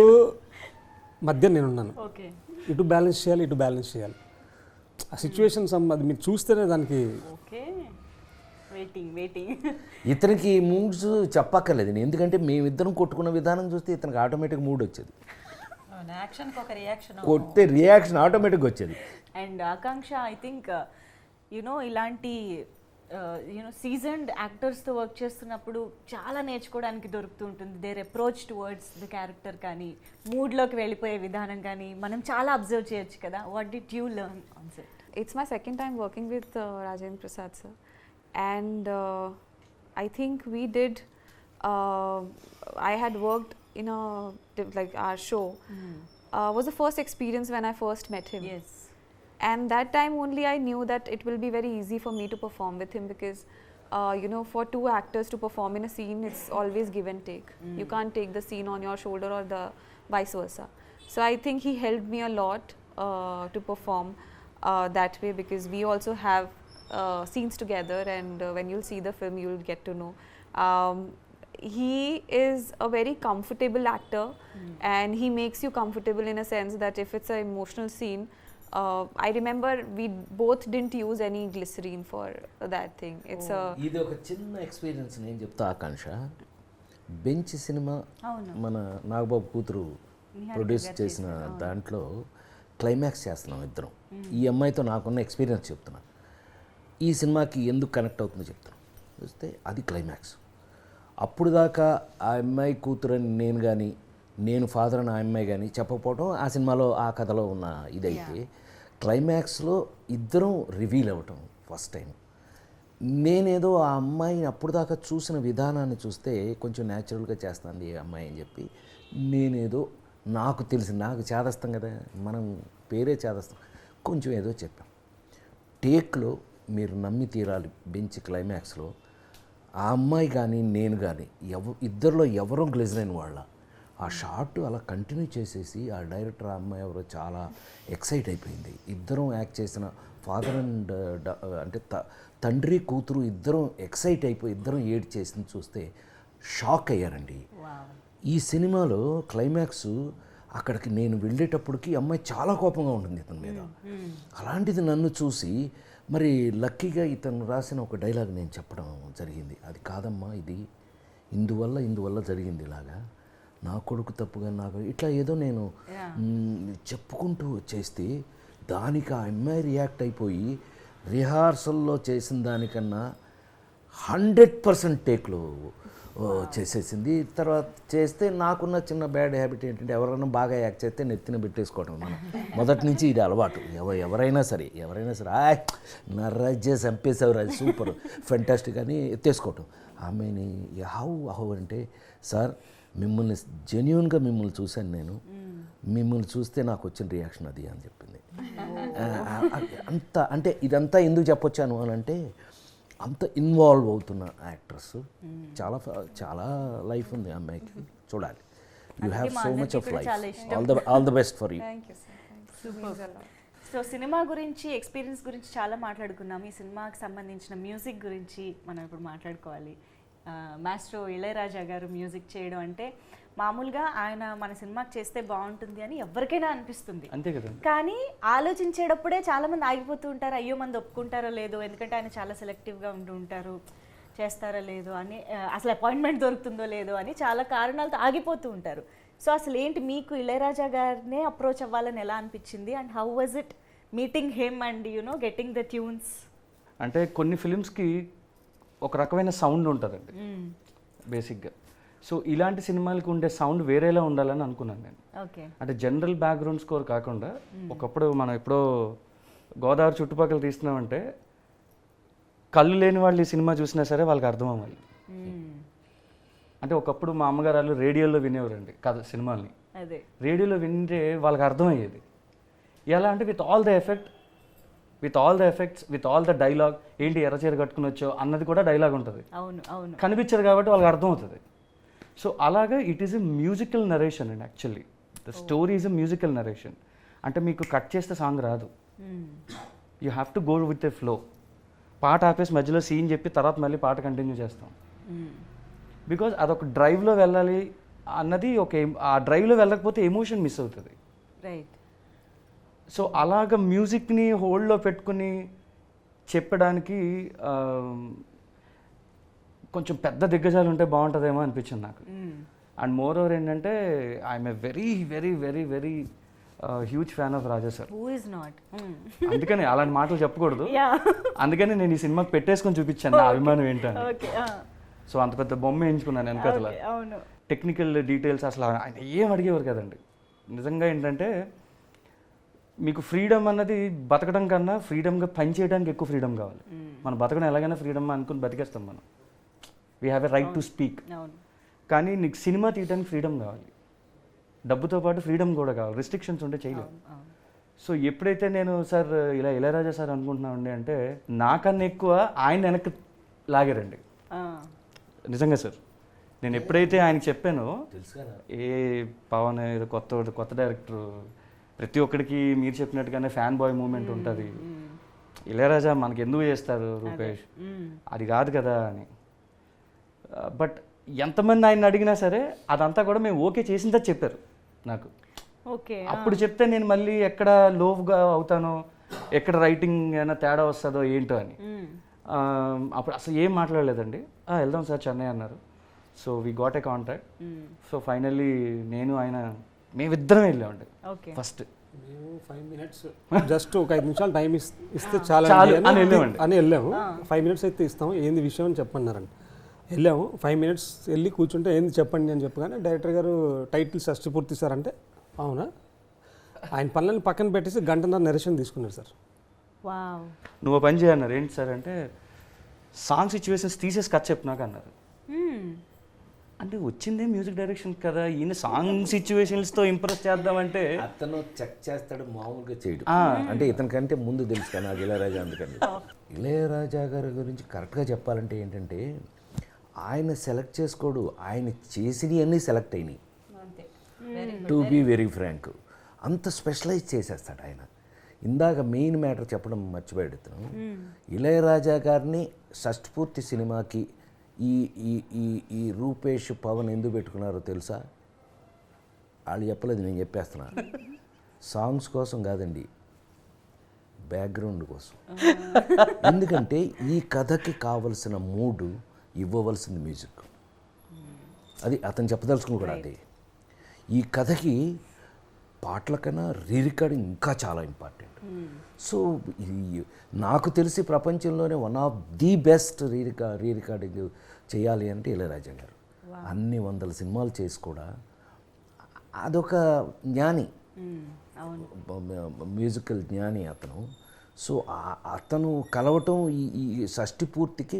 మధ్య నేనున్నాను. ఇటు బ్యాలెన్స్ చేయాలి. ఆ సిచ్యువేషన్స్ అది మీరు చూస్తేనే దానికి. ఇతనికి మూడ్స్ చెప్పక్కర్లేదు, ఎందుకంటే మేమిద్దరం కొట్టుకున్న విధానం చూస్తే ఇతనికి ఆటోమేటిక్ మూడ్ వచ్చేది, కొట్టే రియాక్షన్ ఆటోమేటిక్గా వచ్చేది. అండ్ ఆకాంక్ష ఐ థింక్ ఇలాంటి సీజన్డ్ యాక్టర్స్తో వర్క్ చేస్తున్నప్పుడు చాలా నేర్చుకోవడానికి దొరుకుతూ ఉంటుంది. Their approach towards the character కానీ, మూడ్లోకి వెళ్ళిపోయే విధానం కానీ మనం చాలా అబ్జర్వ్ చేయొచ్చు కదా. What did you learn on set? It's my second time working with Rajendra Prasad sir, and I think we did. I had worked in like our show. Was the first experience when I first met him. Yes. And that time only I knew that it will be very easy for me to perform with him because, for two actors to perform in a scene, it's always give and take. You can't take the scene on your shoulder or the vice versa. So I think he helped me a lot to perform that way, because we also have scenes together, and when you'll see the film, you'll get to know. He is a very comfortable actor, and he makes you comfortable in a sense that if it's an emotional scene, I remember we both didn't use any glycerine for that thing. It's ఇది ఒక చిన్న experience నేను చెప్తా ఆకాంక్ష. Bench cinema మన నాగబాబు కూతురు produce చేసిన దాంట్లో climax చేస్తున్నాం ఇద్దరం. ఈ అమ్మాయితో నాకున్న ఎక్స్పీరియన్స్ చెప్తున్నా, ఈ సినిమాకి ఎందుకు కనెక్ట్ అవుతుందో చెప్తాను. చూస్తే అది క్లైమాక్స్. అప్పుడు దాకా ఆ అమ్మాయి కూతురని నేను కానీ, నేను ఫాదర్ అని ఆ అమ్మాయి కానీ చెప్పకపోవడం ఆ సినిమాలో, ఆ కథలో ఉన్న ఇదైతే, క్లైమాక్స్లో ఇద్దరం రివీల్ అవ్వటం ఫస్ట్ టైం. నేనేదో ఆ అమ్మాయిని అప్పుడు దాకా చూసిన విధానాన్ని చూస్తే కొంచెం న్యాచురల్గా చేస్తుంది ఈ అమ్మాయి అని చెప్పి, నేనేదో నాకు తెలిసి, నాకు చేదస్తాం కదా, మనం పేరే చేదస్తాం, కొంచెం ఏదో చెప్పాం. టేక్లో మీరు నమ్మి తీరాలి, బెంచ్ క్లైమాక్స్లో ఆ అమ్మాయి కానీ నేను కానీ ఇద్దరిలో ఎవరో గ్లిజరైన్ వాళ్ళ ఆ షాట్ అలా కంటిన్యూ చేసేసి ఆ డైరెక్టర్ ఆ అమ్మాయి ఎవరో చాలా ఎక్సైట్ అయిపోయింది. ఇద్దరం యాక్ట్ చేసిన ఫాదర్ అండ్ అంటే తండ్రి కూతురు ఇద్దరం ఎక్సైట్ అయిపోయి ఇద్దరం ఏడ్ చేసింది చూస్తే షాక్ అయ్యారండి. ఈ సినిమాలో క్లైమాక్స్ అక్కడికి నేను వెళ్ళేటప్పటికి అమ్మాయి చాలా కోపంగా ఉంటుంది ఇతని మీద. అలాంటిది నన్ను చూసి మరి లక్కీగా ఇతను రాసిన ఒక డైలాగ్ నేను చెప్పడం జరిగింది. అది కాదమ్మా, ఇది ఇందువల్ల జరిగింది ఇలాగా, నా కొడుకు తప్పుగా నాకు ఇట్లా ఏదో నేను చెప్పుకుంటూ చేస్తే దానికి ఆ అమ్మాయి రియాక్ట్ అయిపోయి రిహార్సల్లో చేసిన దానికన్నా 100% టేక్లో చేసేసింది. తర్వాత చేస్తే నాకున్న చిన్న బ్యాడ్ హ్యాబిట్ ఏంటంటే ఎవరైనా బాగా యాక్ట్ చేస్తే నెత్తిన పెట్టేసుకోవడం. మనం మొదటి నుంచి ఇది అలవాటు. ఎవరైనా సరే నర్రాజ్ చేసి చంపేసేవారు, అది సూపర్ ఫెంటాస్టిక్ అని ఎత్తేసుకోవటం. ఆమెని హౌ అంటే, సార్ మిమ్మల్ని జెన్యూన్గా మిమ్మల్ని చూశాను నేను, మిమ్మల్ని చూస్తే నాకు వచ్చిన రియాక్షన్ అది అని చెప్పింది. అంత అంటే ఇదంతా ఎందుకు చెప్పొచ్చాను అని అంటే, అంత ఇన్వాల్వ్ అవుతున్న యాక్ట్రెస్, చాలా లైఫ్ ఉంది అమ్మాయికి, చూడాలి. You have so much of life. All the best for you. So cinema గురించి, ఎక్స్పీరియన్స్ గురించి చాలా మాట్లాడుకున్నాం. ఈ సినిమాకి సంబంధించిన మ్యూజిక్ గురించి మనం ఇప్పుడు మాట్లాడుకోవాలి. మాస్ట్రో ఇళయరాజా గారు మ్యూజిక్ చేయడం అంటే మామూలుగా ఆయన మన సినిమాకి చేస్తే బాగుంటుంది అని ఎవరికైనా అనిపిస్తుంది. అంతే కదా. కానీ ఆలోచించేటప్పుడే చాలా మంది ఆగిపోతూ ఉంటారు, అయ్యో మంది ఒప్పుకుంటారో లేదో, ఎందుకంటే ఆయన చాలా సెలెక్టివ్గా ఉంటూ ఉంటారు, చేస్తారో లేదో అని, అసలు అపాయింట్మెంట్ దొరుకుతుందో లేదో అని చాలా కారణాలతో ఆగిపోతూ ఉంటారు. సో అసలు ఏంటి మీకు ఇళయరాజా గారినే అప్రోచ్ అవ్వాలని ఎలా అనిపించింది, and how was it meeting him and getting the tunes? అంటే కొన్ని ఫిలిమ్స్కి ఒక రకమైన సౌండ్ ఉంటుందండి బేసిక్గా. సో ఇలాంటి సినిమాలకు ఉండే సౌండ్ వేరేలా ఉండాలని అనుకున్నాను నేను. ఓకే. అంటే జనరల్ బ్యాక్గ్రౌండ్ స్కోర్ కాకుండా, ఒకప్పుడు మనం ఎప్పుడో గోదావరి చుట్టుపక్కల తీస్తున్నామంటే కళ్ళు లేని వాళ్ళు ఈ సినిమా చూసినా సరే వాళ్ళకి అర్థం అవ్వాలి. అంటే ఒకప్పుడు మా అమ్మగారు వాళ్ళు రేడియోలో వినేవారండి కథ సినిమాల్ని. అదే రేడియోలో వింటే వాళ్ళకి అర్థమయ్యేది. ఎలా అంటే with all the effects, with all the dialogue, ఏంటి ఎర్రచీర కట్టుకుని వచ్చో అన్నది కూడా డైలాగ్ ఉంటుంది. అవును అవును, కనిపించదు కాబట్టి వాళ్ళకి అర్థమవుతుంది. సో అలాగా it is a musical narration and actually the story is a musical narration. అంటే మీకు కట్ చేస్తే సాంగ్ రాదు, you have to go with a flow. పాట ఆపేసి మధ్యలో సీన్ చెప్పి తర్వాత మళ్ళీ పాట కంటిన్యూ చేస్తాం. బికాజ్ అదొక డ్రైవ్లో వెళ్ళాలి అన్నది ఆ డ్రైవ్లో వెళ్ళకపోతే ఎమోషన్ మిస్ అవుతుంది. రైట్. సో అలాగ మ్యూజిక్ని హోల్డ్లో పెట్టుకుని చెప్పడానికి కొంచెం పెద్ద దిగ్గజాలు ఉంటే బాగుంటుందేమో అనిపించింది నాకు. అండ్ మోర్ ఓవర్ ఏంటంటే I'm a very very very very huge fan of Raja sir. Who is not? అందుకని అలాంటి మాటలు చెప్పకూడదు, అందుకని నేను ఈ సినిమాకి పెట్టేసుకొని చూపించాను నా అభిమానం ఏంటని. సో అంత పెద్ద బొమ్మ వేయించుకున్నాను వెనకతల. టెక్నికల్ డీటెయిల్స్ అసలు ఆయన ఏం అడిగేవారు కదండి. నిజంగా ఏంటంటే మీకు ఫ్రీడమ్ అన్నది బతకడం కన్నా ఫ్రీడమ్గా పని చేయడానికి ఎక్కువ ఫ్రీడమ్ కావాలి. మనం బతకడం ఎలాగైనా ఫ్రీడమ్ అనుకుని బతికేస్తాం మనం. We have a right to speak. కానీ నీకు సినిమా తీయడానికి ఫ్రీడమ్ కావాలి, డబ్బుతో పాటు ఫ్రీడమ్ కూడా కావాలి. రిస్ట్రిక్షన్స్ ఉంటే చేయలేవు. సో ఎప్పుడైతే నేను సార్ ఇలా ఇళయరాజా సార్ అనుకుంటున్నామండి అంటే నాకన్నా ఎక్కువ ఆయన వెనక్కి లాగారండి. నిజంగా సార్ నేను ఎప్పుడైతే ఆయనకి చెప్పానో, ఏ పవన్ ఏదో కొత్త డైరెక్టర్, ప్రతి ఒక్కడికి మీరు చెప్పినట్టుగానే ఫ్యాన్ బాయ్ మూమెంట్ ఉంటుంది, ఇళయరాజా మనకి ఎందుకు చేస్తారు రూపేష్, అది కాదు కదా అని. బట్ ఎంతమంది ఆయన అడిగినా సరే అదంతా కూడా మేము ఓకే చేసిందే చెప్పారు నాకు. ఓకే. అప్పుడు చెప్తే నేను మళ్ళీ ఎక్కడ లోగా అవుతానో, ఎక్కడ రైటింగ్ ఏమైనా తేడా వస్తుందో ఏంటో అని. అప్పుడు అసలు ఏం మాట్లాడలేదండి. వెళ్దాం సార్ చెన్నై అన్నారు. So we got a contract. So finally నేను ఆయన మేమిద్దరం వెళ్ళామండి. ఫస్ట్ మేము 5 minutes జస్ట్ ఒక 5 నిమిషాలు టైం ఇస్తే చాలా అని వెళ్ళాము. 5 minutes అయితే ఇస్తాము, ఏంది విషయం అని చెప్పన్నారండి. వెళ్ళాము 5 minutes వెళ్ళి కూర్చుంటే ఏంది చెప్పండి అని చెప్పగానే డైరెక్టర్ గారు టైటిల్ షష్టి పూర్తి సార్ అంటే, అవునా, ఆయన పనులను పక్కన పెట్టేసి గంటన్నర నరేషన్ తీసుకున్నారు సార్. నువ్వు పని చేయన్నారు. ఏంటి సార్ అంటే, సాంగ్ సిచ్యువేషన్స్ తీసేసి కథ చెప్పినాక అన్నారు. అంటే వచ్చిందే మ్యూజిక్ డైరెక్షన్ కదా, ఈయన సాంగ్ సిచ్యువేషన్స్తో ఇంప్రెస్ చేద్దామంటే అతను చెక్ చేస్తాడు, మామూలుగా చేయడు. అంటే ఇతనికంటే ముందు తెలుసు కదా నాకు ఇళయరాజా. అందుకని ఇళయరాజా గారి గురించి కరెక్ట్గా చెప్పాలంటే ఏంటంటే, ఆయన సెలెక్ట్ చేసుకోడు, ఆయన చేసినవి అన్నీ సెలెక్ట్ అయినాయి. To be very frank. అంత స్పెషలైజ్ చేసేస్తాడు ఆయన. ఇందాక మెయిన్ మ్యాటర్ చెప్పడం మర్చిపోయాడు ఇతను. ఇళయరాజా గారిని షష్ఠపూర్తి సినిమాకి ఈ ఈ ఈ ఈ రూపేష్ పవన్ ఎందుకు పెట్టుకున్నారో తెలుసా? వాళ్ళు చెప్పలేదు, నేను చెప్పేస్తున్నా. సాంగ్స్ కోసం కాదండి, బ్యాక్గ్రౌండ్ కోసం. ఎందుకంటే ఈ కథకి కావలసిన మూడు ఇవ్వవలసింది మ్యూజిక్. అది అతను చెప్పదలుచుకుని కూడా అదే. ఈ కథకి పాటల కన్నా రీరికార్డింగ్ ఇంకా చాలా ఇంపార్టెంట్. సో ఇది నాకు తెలిసి ప్రపంచంలోనే one of the best re-recording చేయాలి అంటే ఇళయరాజా గారు. అన్ని 100 సినిమాలు చేసి కూడా అదొక జ్ఞాని, మ్యూజికల్ జ్ఞాని అతను. సో అతను కలవటం ఈ షష్ఠి పూర్తికి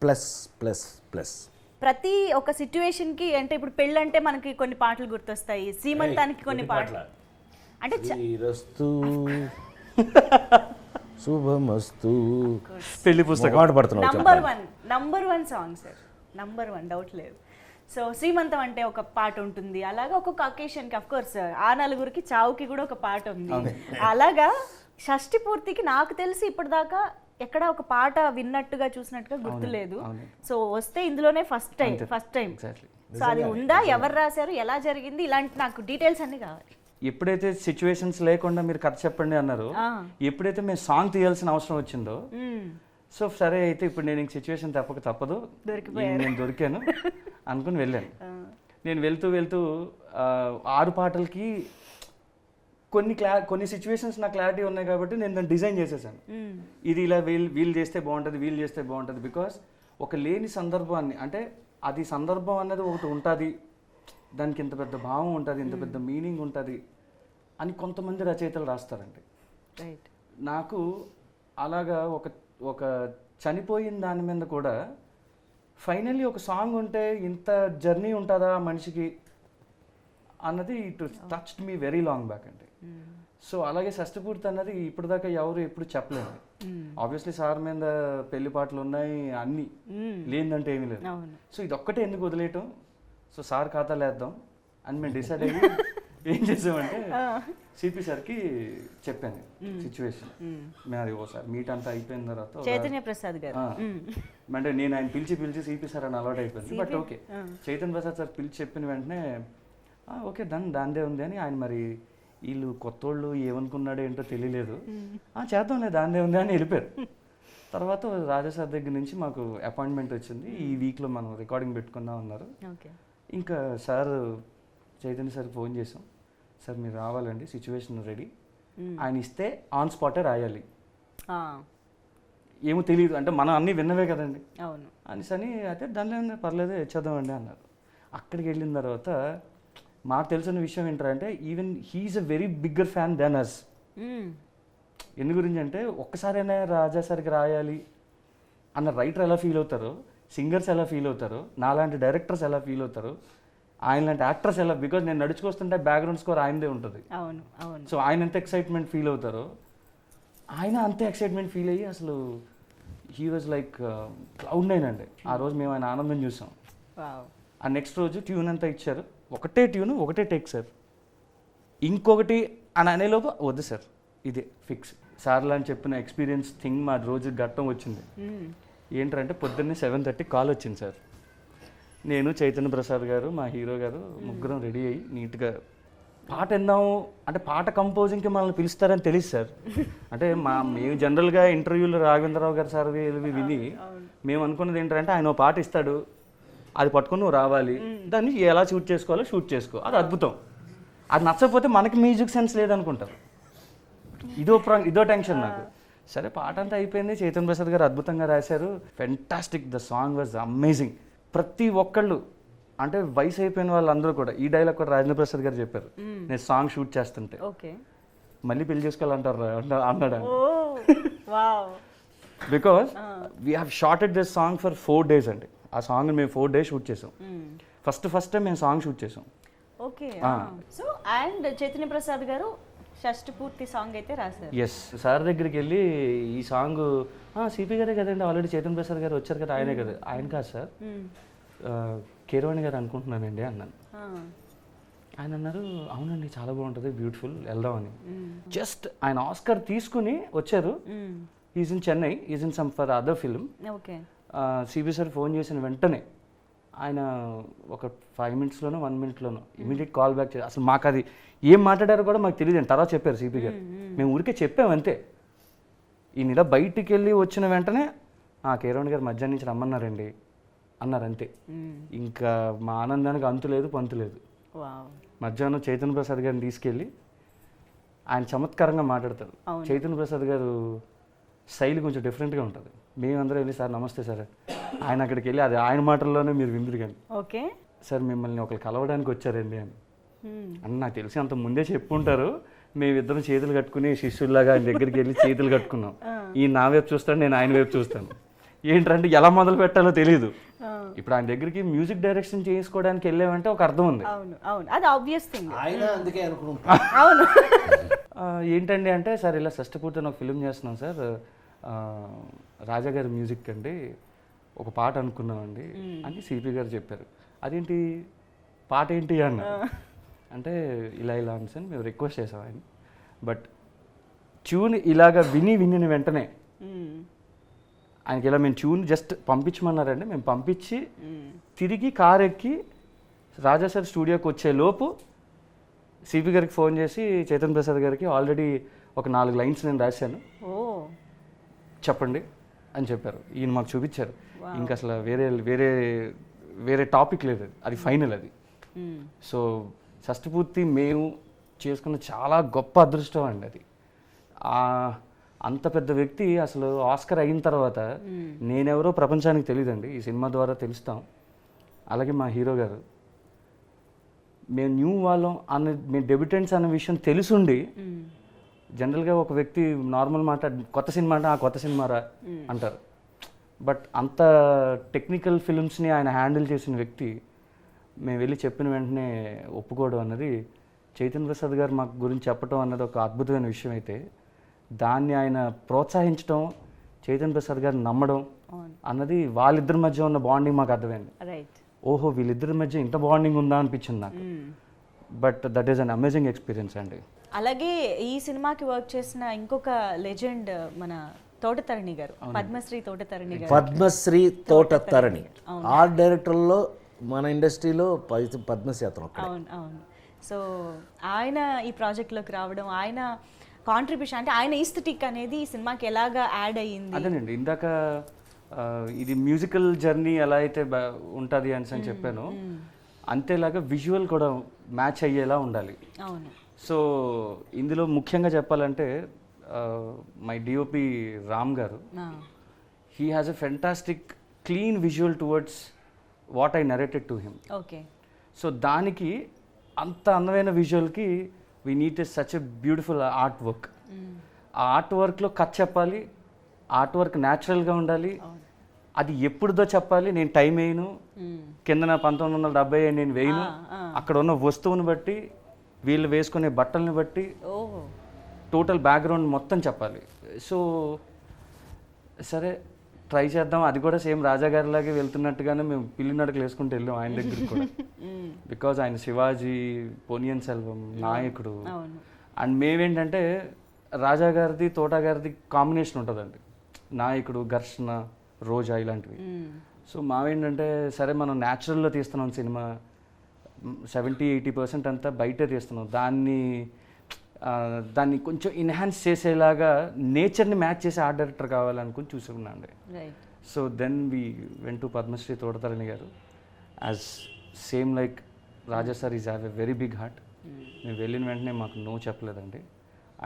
ప్లస్ ప్లస్ ప్లస్. ప్రతి ఒక సిచ్యువేషన్కి అంటే ఇప్పుడు పెళ్ళంటే మనకి కొన్ని పాటలు గుర్తొస్తాయి, సీమంతానికి కొన్ని పాటలు అంటే శ్రీరస్తు శుభమస్తు పెళ్లి పుస్తకం పాట పడుతున్నావు. Number one song sir, number 1 doubt లేదు. సో శ్రీమంతం అంటే ఒక పాట ఉంటుంది, అలాగా ఒక్కొక్క అకేషన్కి అఫ్ కోర్స్ ఆ నలుగురికి చావుకి కూడా ఒక పాట ఉంది. అలాగా షష్ఠి పూర్తికి నాకు తెలిసి ఇప్పటిదాకా ఎక్కడ ఒక పాట విన్నట్టుగా చూసినట్టుగా గుర్తులేదు. సో వస్తే ఇందులోనే ఫస్ట్ టైం. సో అది ఉందా, ఎవరు రాశారు, ఎలా జరిగింది, ఇలాంటి నాకు డీటెయిల్స్ అన్ని కావాలి. ఎప్పుడైతే సిచ్యువేషన్స్ లేకుండా మీరు కథ చెప్పండి అన్నారు, ఎప్పుడైతే మేము సాంగ్ తీయాల్సిన అవసరం వచ్చిందో, సో సరే అయితే ఇప్పుడు నేను ఇంక సిచ్యువేషన్ తప్పదు, నేను దొరికాను అనుకుని వెళ్ళాను. నేను వెళ్తూ 6 పాటలకి కొన్ని సిచ్యువేషన్స్ నాకు క్లారిటీ ఉన్నాయి కాబట్టి నేను దాన్ని డిజైన్ చేసేసాను. ఇది ఇలా వీళ్ళు చేస్తే బాగుంటుంది. బికాస్ ఒక లేని సందర్భాన్ని, అంటే అది సందర్భం అన్నది ఒకటి ఉంటుంది, దానికి ఇంత పెద్ద భావం ఉంటుంది, ఇంత పెద్ద మీనింగ్ ఉంటుంది అని కొంతమంది రచయితలు రాస్తారండి. నాకు అలాగా ఒక చనిపోయిన దాని మీద కూడా ఫైనల్లీ ఒక సాంగ్ ఉంటే ఇంత జర్నీ ఉంటుందా మనిషికి అన్నది it touched me very long back అండి. సో అలాగే షష్ఠపూర్తి అన్నది ఇప్పటిదాకా ఎప్పుడు చెప్పలేదు. ఆబ్వియస్లీ సార్ మీద పెళ్లి పాటలు ఉన్నాయి, అన్ని లేదంటే ఏమీ లేదు. సో ఇది ఒక్కటే ఎందుకు వదిలేయటం, సో సార్ ఖాతాలు వేద్దాం అని మేము డిసైడ్ అయ్యి ఏం చేసామంటే సిపి సార్కి చెప్పాను సిచ్యువేషన్. మేము అది ఓసారి మీట్ అంతా అయిపోయిన తర్వాత చైతన్య ప్రసాద్ గారు అంటే నేను ఆయన పిలిచి సిపి సార్ అని అలవాటు అయిపోయింది. But okay, Chaitanya Prasad sir పిలిచి చెప్పిన వెంటనే ఓకే దాందే ఉంది అని ఆయన, మరి వీళ్ళు కొత్తోళ్ళు ఏమనుకున్నాడో ఏంటో తెలియలేదు, చేద్దాంలే దాందే ఉంది అని వెళ్ళిపోయారు. తర్వాత రాజా సార్ దగ్గర నుంచి మాకు అపాయింట్మెంట్ వచ్చింది, ఈ వీక్లో మనం రికార్డింగ్ పెట్టుకుందాం అన్నారు. ఇంకా సార్ చైతన్య సార్ ఫోన్ చేసాం, సార్ మీరు రావాలండి, సిచ్యువేషన్ రెడీ, ఆయన ఇస్తే ఆన్ స్పాటే రాయాలి, ఏమో తెలియదు అంటే మనం అన్నీ విన్నవే కదండి అని అయితే దానిలో పర్లేదు ఇచ్చేద్దామండి అన్నారు. అక్కడికి వెళ్ళిన తర్వాత మాకు తెలిసిన విషయం ఏంటంటే even he's a very bigger fan then us. ఎందు గురించి అంటే ఒక్కసారైనా రాజా సార్కి రాయాలి అన్న రైటర్ ఎలా ఫీల్ అవుతారో, సింగర్స్ ఎలా ఫీల్ అవుతారో, నాలాంటి డైరెక్టర్స్ ఎలా ఫీల్ అవుతారో, ఆయన లాంటి యాక్టర్స్ ఎలా, బికాజ్ నేను నడుచుకొస్తుంటే బ్యాక్గ్రౌండ్ స్కోర్ ఆయనదే ఉంటుంది. సో ఆయన ఎంత ఎక్సైట్మెంట్ ఫీల్ అవుతారో ఆయన అంతే ఎక్సైట్మెంట్ ఫీల్ అయ్యి అసలు హీ వాజ్ లైక్ Cloud9 అండి. ఆ రోజు మేము ఆయన ఆనందం చూసాం. ఆ నెక్స్ట్ రోజు ట్యూన్ అంతా ఇచ్చారు, ఒకటే ట్యూన్ ఒకటే టేక్ సార్, ఇంకొకటి అని అనేలోపు వద్దు సార్ ఇదే ఫిక్స్ సార్లు అని చెప్పిన ఎక్స్పీరియన్స్ థింగ్ మా రోజు ఘట్టం వచ్చింది. ఏంటంటే పొద్దున్నే 7:30 కాల్ వచ్చింది సార్. నేను చైతన్య ప్రసాద్ గారు మా హీరో గారు ముగ్గురం రెడీ అయ్యి నీట్గా పాట విందాము అంటే పాట కంపోజింగ్కి మనల్ని పిలుస్తారని తెలియదు సార్. అంటే మేము జనరల్గా ఇంటర్వ్యూలో రాఘవేంద్రరావు గారు సార్ విని మేము అనుకున్నది ఏంటంటే ఆయన పాట ఇస్తాడు, అది పట్టుకుని నువ్వు రావాలి, దాన్ని ఎలా షూట్ చేసుకోవాలో షూట్ చేసుకో, అది అద్భుతం. అది నచ్చకపోతే మనకి మ్యూజిక్ సెన్స్ లేదనుకుంటారు. ఇదో టెన్షన్ నాకు. సరే పాట అంతా అయిపోయింది, చైతన్య ప్రసాద్ గారు అద్భుతంగా రాశారు, fantastic, the song was amazing. ప్రతి ఒక్కళ్ళు అంటే వయసు అయిపోయిన వాళ్ళందరూ కూడా ఈ డైలాగ్ కూడా రాజేంద్ర ప్రసాద్ గారు చెప్పారు, నేను సాంగ్ షూట్ చేస్తుంటే మళ్ళీ పెళ్లి చేసుకోవాలంటారు అన్నాడు. Because we have shorted this song for 4 days అండి. ఆ సాంగ్ మేము 4 days షూట్ చేసాం. ఫస్ట్ టైం మేము సాంగ్ షూట్ చేసాం. Okay. So and Chaitanya Prasad garu షష్ఠి పూర్తి సాంగ్ అయితే రాశారు. ఎస్, సార్ దగ్గరికి వెళ్ళి ఈ సాంగ్ సిపి గారే కదండి, ఆల్రెడీ చైతన్య ప్రసాద్ గారు వచ్చారు కదా, ఆయనే కదా. ఆయన కాదు సార్, కీరవాణి గారు అనుకుంటున్నానండి అన్నాను. ఆయన అన్నారు అవునండి చాలా బాగుంటుంది బ్యూటిఫుల్ వెళ్దామని. జస్ట్ ఆయన ఆస్కర్ తీసుకుని వచ్చారు. Is in Chennai, is in some for other film. Okay. Sibi sir phone చేసిన వెంటనే ఆయన ఒక 5 minutesలోనో 1 minuteలోనో ఇమీడియట్ కాల్ బ్యాక్ చేసి, అసలు మాకు అది ఏం మాట్లాడారో కూడా మాకు తెలియదు. తర్వాత చెప్పారు సిపి గారు, మేము ఊరికే చెప్పాము అంతే. ఈయన ఇలా బయటికి వెళ్ళి వచ్చిన వెంటనే కేరవణ్ గారు మధ్యాహ్నం నుంచి రమ్మన్నారండి అన్నారు అంతే. ఇంకా మా ఆనందానికి అంతు లేదు పంతు లేదు. మధ్యాహ్నం చైతన్య ప్రసాద్ గారిని తీసుకెళ్ళి ఆయన చమత్కారంగా మాట్లాడతారు. చైతన్య ప్రసాద్ గారు శైలి కొంచెం డిఫరెంట్గా ఉంటుంది. మేమందరం వెళ్ళి సార్ నమస్తే సార్, ఆయన అక్కడికి వెళ్ళి అది ఆయన మాటల్లోనే మీరు విందురు కానీ, ఓకే సార్ మిమ్మల్ని ఒకరు కలవడానికి వచ్చారండి అని. అని నాకు తెలిసి అంత ముందే చెప్పుంటారు. మేమిద్దరం చేతులు కట్టుకుని శిష్యుల్లాగా ఆయన దగ్గరికి వెళ్ళి చేతులు కట్టుకున్నాం. ఈయన నా వైపు చూస్తాడు, నేను ఆయన వైపు చూస్తాను. ఏంటంటే ఎలా మొదలు పెట్టాలో తెలియదు. ఇప్పుడు ఆయన దగ్గరికి మ్యూజిక్ డైరెక్షన్ చేసుకోవడానికి వెళ్ళామంటే ఒక అర్థం ఉంది. అవును అవును, అది ఆబ్వియస్ థింగ్. ఆయన అందుకే అనుకుంటున్నాను. అవును. ఏంటండి అంటే సార్ ఇలా షష్ఠపూర్తి ఒక ఫిల్మ్ చేస్తున్నాం సార్, రాజా గారి మ్యూజిక్ అండి, ఒక పాట అనుకున్నామండి అని సిపి గారు చెప్పారు. అదేంటి పాట ఏంటి అన్న అంటే ఇలా ఇలా అని సార్ మేము రిక్వెస్ట్ చేసాం ఆయన. బట్ ట్యూన్ ఇలాగ విని వెంటనే ఆయనకి ఇలా మేము ట్యూన్ జస్ట్ పంపించమన్నారండి. మేము పంపించి తిరిగి కార్ ఎక్కి రాజా సార్ స్టూడియోకి వచ్చే లోపు సిపి గారికి ఫోన్ చేసి చైతన్య ప్రసాద్ గారికి ఆల్రెడీ ఒక 4 lines నేను రాశాను, చెప్పండి అని చెప్పారు. ఈయన మాకు చూపించారు. ఇంకా అసలు వేరే టాపిక్ లేదు, అది ఫైనల్ అది. సో షష్ఠపూర్తి మేము చేసుకున్న చాలా గొప్ప అదృష్టం అండి అది. అంత పెద్ద వ్యక్తి అసలు ఆస్కర్ అయిన తర్వాత నేనెవరో ప్రపంచానికి తెలియదండి, ఈ సినిమా ద్వారా తెలుస్తాం. అలాగే మా హీరో గారు, మేము న్యూ వాళ్ళం మేము డెబ్యూటెంట్స్ అన్న విషయం తెలుసుండి జనరల్గా ఒక వ్యక్తి నార్మల్ మాట కొత్త సినిమా అంటే కొత్త సినిమారా అంటారు. బట్ అంత టెక్నికల్ ఫిల్మ్స్ని ఆయన హ్యాండిల్ చేసిన వ్యక్తి మేము వెళ్ళి చెప్పిన వెంటనే ఒప్పుకోవడం అన్నది, చైతన్య ప్రసాద్ గారు మాకు గురించి చెప్పడం అన్నది ఒక అద్భుతమైన విషయం అయితే, దాన్ని ఆయన ప్రోత్సహించడం, చైతన్య ప్రసాద్ గారిని నమ్మడం అన్నది వాళ్ళిద్దరి మధ్య ఉన్న బాండింగ్ మాకు అర్థమైంది. ఓహో వీళ్ళిద్దరి మధ్య ఇంత బాండింగ్ ఉందా అనిపించింది నాకు. But that is an amazing experience అండి. అలాగే ఈ సినిమాకి వర్క్ చేసిన ఇంకొక లెజెండ్ మన తోటతరణి గారు, పద్మశ్రీ తోటతరణి గారు. పద్మశ్రీ తోటతరణి ఆర్ట్ డైరెక్టర్లో మన ఇండస్ట్రీలో పద్మశ్రీ అతను. అవును అవును. సో ఆయన ఈ ప్రాజెక్ట్లోకి రావడం, ఆయన కాంట్రిబ్యూషన్ అంటే ఆయన ఈస్థెటిక్ అనేది ఈ సినిమాకి ఎలాగా యాడ్ అయ్యింది. అదేనండి ఇందాక ఇది మ్యూజికల్ జర్నీ ఎలా అయితే ఉంటుంది అని చెప్పాను, అంతేలాగా విజువల్ కూడా మ్యాచ్ అయ్యేలా ఉండాలి. అవును. సో ఇందులో ముఖ్యంగా చెప్పాలంటే my DOP Ram garu, he has a fantastic clean visual towards what I narrated to him. Okay. So దానికి అంత అందమైన విజువల్కి we need such a beautiful art work. ఆ ఆర్ట్ వర్క్లో కథ చెప్పాలి, ఆర్ట్ వర్క్ న్యాచురల్గా ఉండాలి, అది ఎప్పుడుదో చెప్పాలి. నేను టైం వేయను, కిందన 1970 నేను వేయను, అక్కడ ఉన్న వస్తువుని బట్టి వీళ్ళు వేసుకునే బట్టల్ని బట్టి టోటల్ బ్యాక్గ్రౌండ్ మొత్తం చెప్పాలి. సో సరే ట్రై చేద్దాం. అది కూడా సేమ్ రాజా గారిలాగే వెళ్తున్నట్టుగానే మేము పిల్లి నడకలు వేసుకుంటూ వెళ్ళాం ఆయన దగ్గరికి కూడా. బికాజ్ ఆయన శివాజీ, పొనియన్ సెల్వం, నాయకుడు. అండ్ మేమేంటంటే రాజా గారిది తోటా గారిది కాంబినేషన్ ఉంటుందండి, నాయకుడు, ఘర్షణ, రోజా ఇలాంటివి. సో మావేంటంటే సరే మనం న్యాచురల్లో తీస్తున్నాం సినిమా, 70-80% అంతా బయటే తీస్తున్నాం, దాన్ని కొంచెం ఎన్హాన్స్ చేసేలాగా నేచర్ని మ్యాచ్ చేసే ఆర్ట్ డైరెక్టర్ కావాలనుకుని చూసుకున్నాను అండి. So then we went to Padmashri Thota Tharani garu. As same like Raja sir is have a very big heart. మేము వెళ్ళిన వెంటనే మాకు నో చెప్పలేదండి.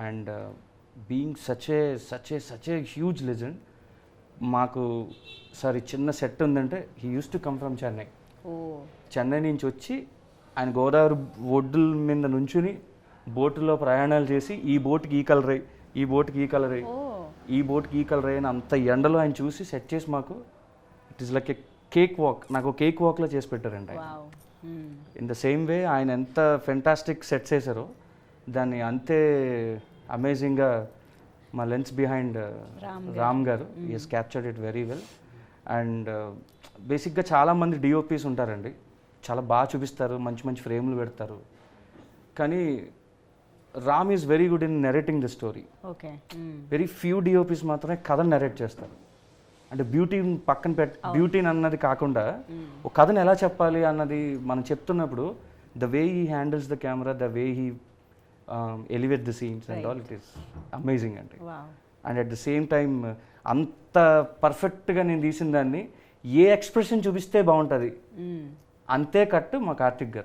And being such a huge legend, మాకు సారీ చిన్న సెట్ ఉందంటే he uses to come from Chennai. Chennai నుంచి వచ్చి ఆయన గోదావరి ఒడ్డుల మీద నుంచుని బోటులో ప్రయాణాలు చేసి ఈ బోట్కి ఈ కలర్ అయ్యి, ఈ బోట్కి ఈ కలర్ అయ్యి, ఈ బోట్కి ఈ కలర్ అయ్యి అని అంత ఎండలో ఆయన చూసి సెట్ చేసి మాకు it is like A cake walk, నాకు కేక్ వాక్లో చేసి పెట్టారండి ఆయన. ఇన్ ద సేమ్ వే ఆయన ఎంత ఫెంటాస్టిక్ సెట్స్ వేసారో దాన్ని అంతే అమేజింగ్గా మా లెన్స్ బిహైండ్ రామ్ గారు is captured it very well. And బేసిక్గా చాలామంది డిఓపీస్ ఉంటారండి, చాలా బాగా చూపిస్తారు, మంచి మంచి ఫ్రేమ్లు పెడతారు. కానీ Ram is very good in narrating the story. Okay. Very few DOPs మాత్రమే కథను నెరేట్ చేస్తారు. అంటే బ్యూటీని పక్కన బ్యూటీని అన్నది కాకుండా ఒక కథను ఎలా చెప్పాలి అన్నది మనం చెప్తున్నప్పుడు the way he handles the camera, the way he elevate the scenes and all, it is amazing అండి. And at the same time అంత పర్ఫెక్ట్గా నేను తీసిన దాన్ని ఏ ఎక్స్ప్రెషన్ చూపిస్తే బాగుంటుంది అంతే కట్టు మా కార్తిక్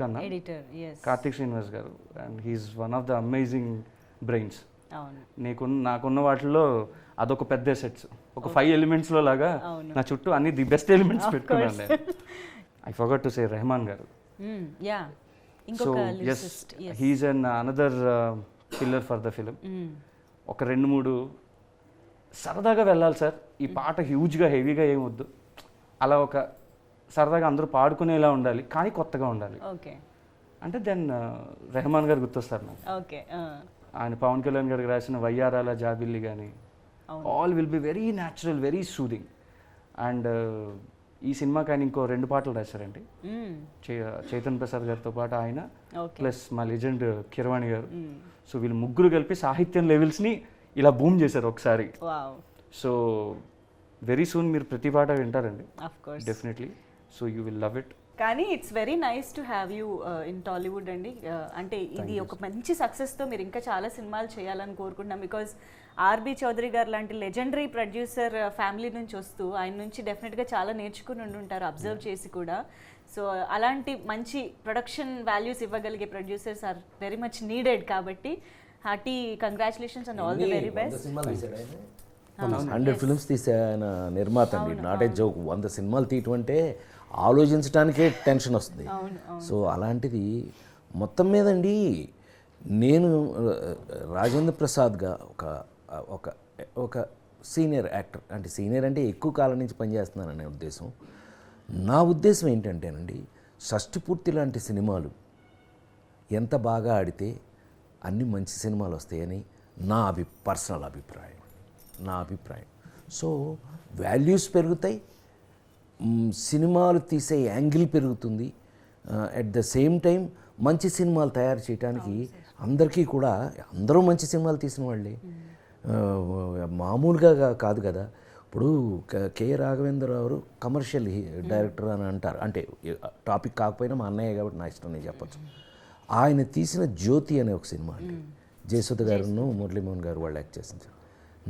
అన్న, editor. Karthik Srinivas garu. And he's one of the amazing brains. అవును. నాకున్న వాటిలో అదొక పెద్ద సెట్స్, ఒక 5 ఎలిమెంట్స్లో లాగా నా చుట్టూ అన్ని ది బెస్ట్ ఎలిమెంట్స్ పెట్టుకున్నాను నేను. I forgot to say Rehman garu. Yeah. So yes, he is an another pillar for the film. ఒక 2-3 సరదాగా వెళ్ళాలి సార్, ఈ పాట హ్యూజ్గా హెవీగా ఏం వద్దు, అలా ఒక సరదాగా అందరూ పాడుకునేలా ఉండాలి కానీ కొత్తగా ఉండాలి. ఓకే. అంటే దెన్ రెహమాన్ గారు గుర్తొస్తారు నాకు. ఓకే. ఆయన పవన్ కళ్యాణ్ గారికి రాసిన వయ్యారాల జాబిల్లి కానీ all will be very natural, very soothing. And ఈ సినిమాకి ఆయన ఇంకో 2 పాటలు రాశారండి, చైతన్ ప్రసాద్ గారితో పాటు ఆయన, ప్లస్ మా లెజెండ్ కిరవాణి గారు. సో వీళ్ళు ముగ్గురు కలిపి సాహిత్యం లెవెల్స్ని ఇలా బూమ్ చేశారు ఒకసారి. సో వెరీ సూన్ మీరు ప్రతి పాట వింటారండి definitely. So you will love it. కానీ it's very nice to have you in Tollywood అండి. అంటే ఇది ఒక మంచి సక్సెస్తో మీరు ఇంకా చాలా సినిమాలు చేయాలని కోరుకుంటున్నాం. బికాజ్ ఆర్బి చౌదరి గారు లాంటి లెజెండరీ ప్రొడ్యూసర్ ఫ్యామిలీ నుంచి వస్తూ ఆయన నుంచి డెఫినెట్గా చాలా నేర్చుకుని ఉంటారు, అబ్జర్వ్ చేసి కూడా. సో అలాంటి మంచి ప్రొడక్షన్ వాల్యూస్ ఇవ్వగలిగే producers are very much needed. కాబట్టి hearty congratulations and all the very best. 100 films తీసే ఆయన నిర్మాత అండి, నాట్ ఏ జోక్. 100 సినిమాలు తీయటం అంటే ఆలోచించడానికే టెన్షన్ వస్తుంది. సో అలాంటిది మొత్తం మీదండి నేను రాజేంద్ర ప్రసాద్గా ఒక ఒక సీనియర్ యాక్టర్, అంటే సీనియర్ అంటే ఎక్కువ కాలం నుంచి పనిచేస్తున్నాననే ఉద్దేశం. నా ఉద్దేశం ఏంటంటేనండి, షష్టిపూర్తి లాంటి సినిమాలు ఎంత బాగా ఆడితే అన్ని మంచి సినిమాలు వస్తాయని నా పర్సనల్ అభిప్రాయం. సో వాల్యూస్ పెరుగుతాయి, సినిమాలు తీసే యాంగిల్ పెరుగుతుంది. అట్ ద సేమ్ టైం మంచి సినిమాలు తయారు చేయడానికి అందరికీ కూడా, అందరూ మంచి సినిమాలు తీసిన వాళ్ళే, మామూలుగా కాదు కదా. ఇప్పుడు కె రాఘవేంద్రరావు గారు కమర్షియల్ డైరెక్టర్ అని అంటారు, అంటే టాపిక్ కాకపోయినా మా అన్నయ్య కాబట్టి నా ఇష్టం నేను చెప్పచ్చు. ఆయన తీసిన జ్యోతి అనే ఒక సినిమా అండి, జయసుధ గారును మురళీమోహన్ గారు వాళ్ళు యాక్ట్ చేసింది.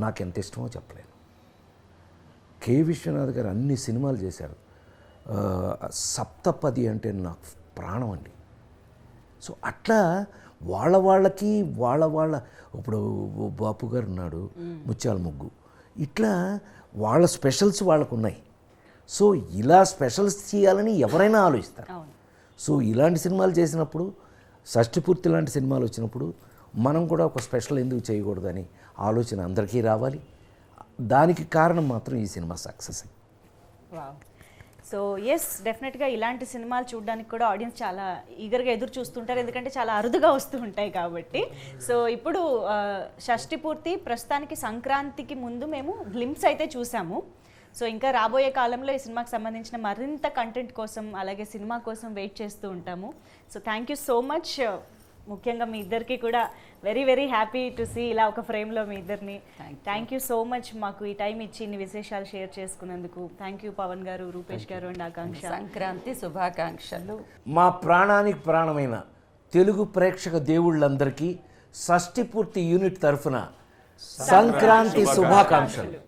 నాకు ఎంత ఇష్టమో చెప్పలేను. కె విశ్వనాథ్ గారు అన్ని సినిమాలు చేశారు. సప్తపది అంటే నాకు ప్రాణం అండి. సో అట్లా వాళ్ళకి వాళ్ళ ఇప్పుడు బాపు గారు ఉన్నాడు, ముత్యాల ముగ్గు, ఇట్లా వాళ్ళ స్పెషల్స్ వాళ్ళకు ఉన్నాయి. సో ఇలా స్పెషల్స్ చేయాలని ఎవరైనా ఆలోచిస్తారు. సో ఇలాంటి సినిమాలు చేసినప్పుడు, షష్టిపూర్తి లాంటి సినిమాలు వచ్చినప్పుడు మనం కూడా ఒక స్పెషల్ ఎందుకు చేయకూడదని ఆలోచన అందరికీ రావాలి. దానికి కారణం మాత్రం ఈ సినిమా సక్సెస్. సో ఎస్, డెఫినెట్గా ఇలాంటి సినిమాలు చూడడానికి కూడా ఆడియన్స్ చాలా ఈగర్గా ఎదురు చూస్తుంటారు, ఎందుకంటే చాలా అరుదుగా వస్తూ ఉంటాయి కాబట్టి. సో ఇప్పుడు షష్టిపూర్తి ప్రస్తుతానికి సంక్రాంతికి ముందు మేము గ్లింప్స్ అయితే చూసాము. సో ఇంకా రాబోయే కాలంలో ఈ సినిమాకి సంబంధించిన మరింత కంటెంట్ కోసం, అలాగే సినిమా కోసం వెయిట్ చేస్తూ ఉంటాము. So thank you so much. ముఖ్యంగా మీ ఇద్దరికి కూడా very very happy to see ఇలా ఒక ఫ్రేమ్లో మీ ఇద్దరిని. థ్యాంక్ యూ సో మచ్ మాకు ఈ టైం ఇచ్చి ఇన్ని విశేషాలు షేర్ చేసుకున్నందుకు. థ్యాంక్ యూ పవన్ గారు, రూపేష్ గారు అండ్ ఆకాంక్ష. సంక్రాంతి శుభాకాంక్షలు. మా ప్రాణానికి ప్రాణమైన తెలుగు ప్రేక్షక దేవుళ్ళందరికీ షష్టిపూర్తి యూనిట్ తరఫున సంక్రాంతి శుభాకాంక్షలు.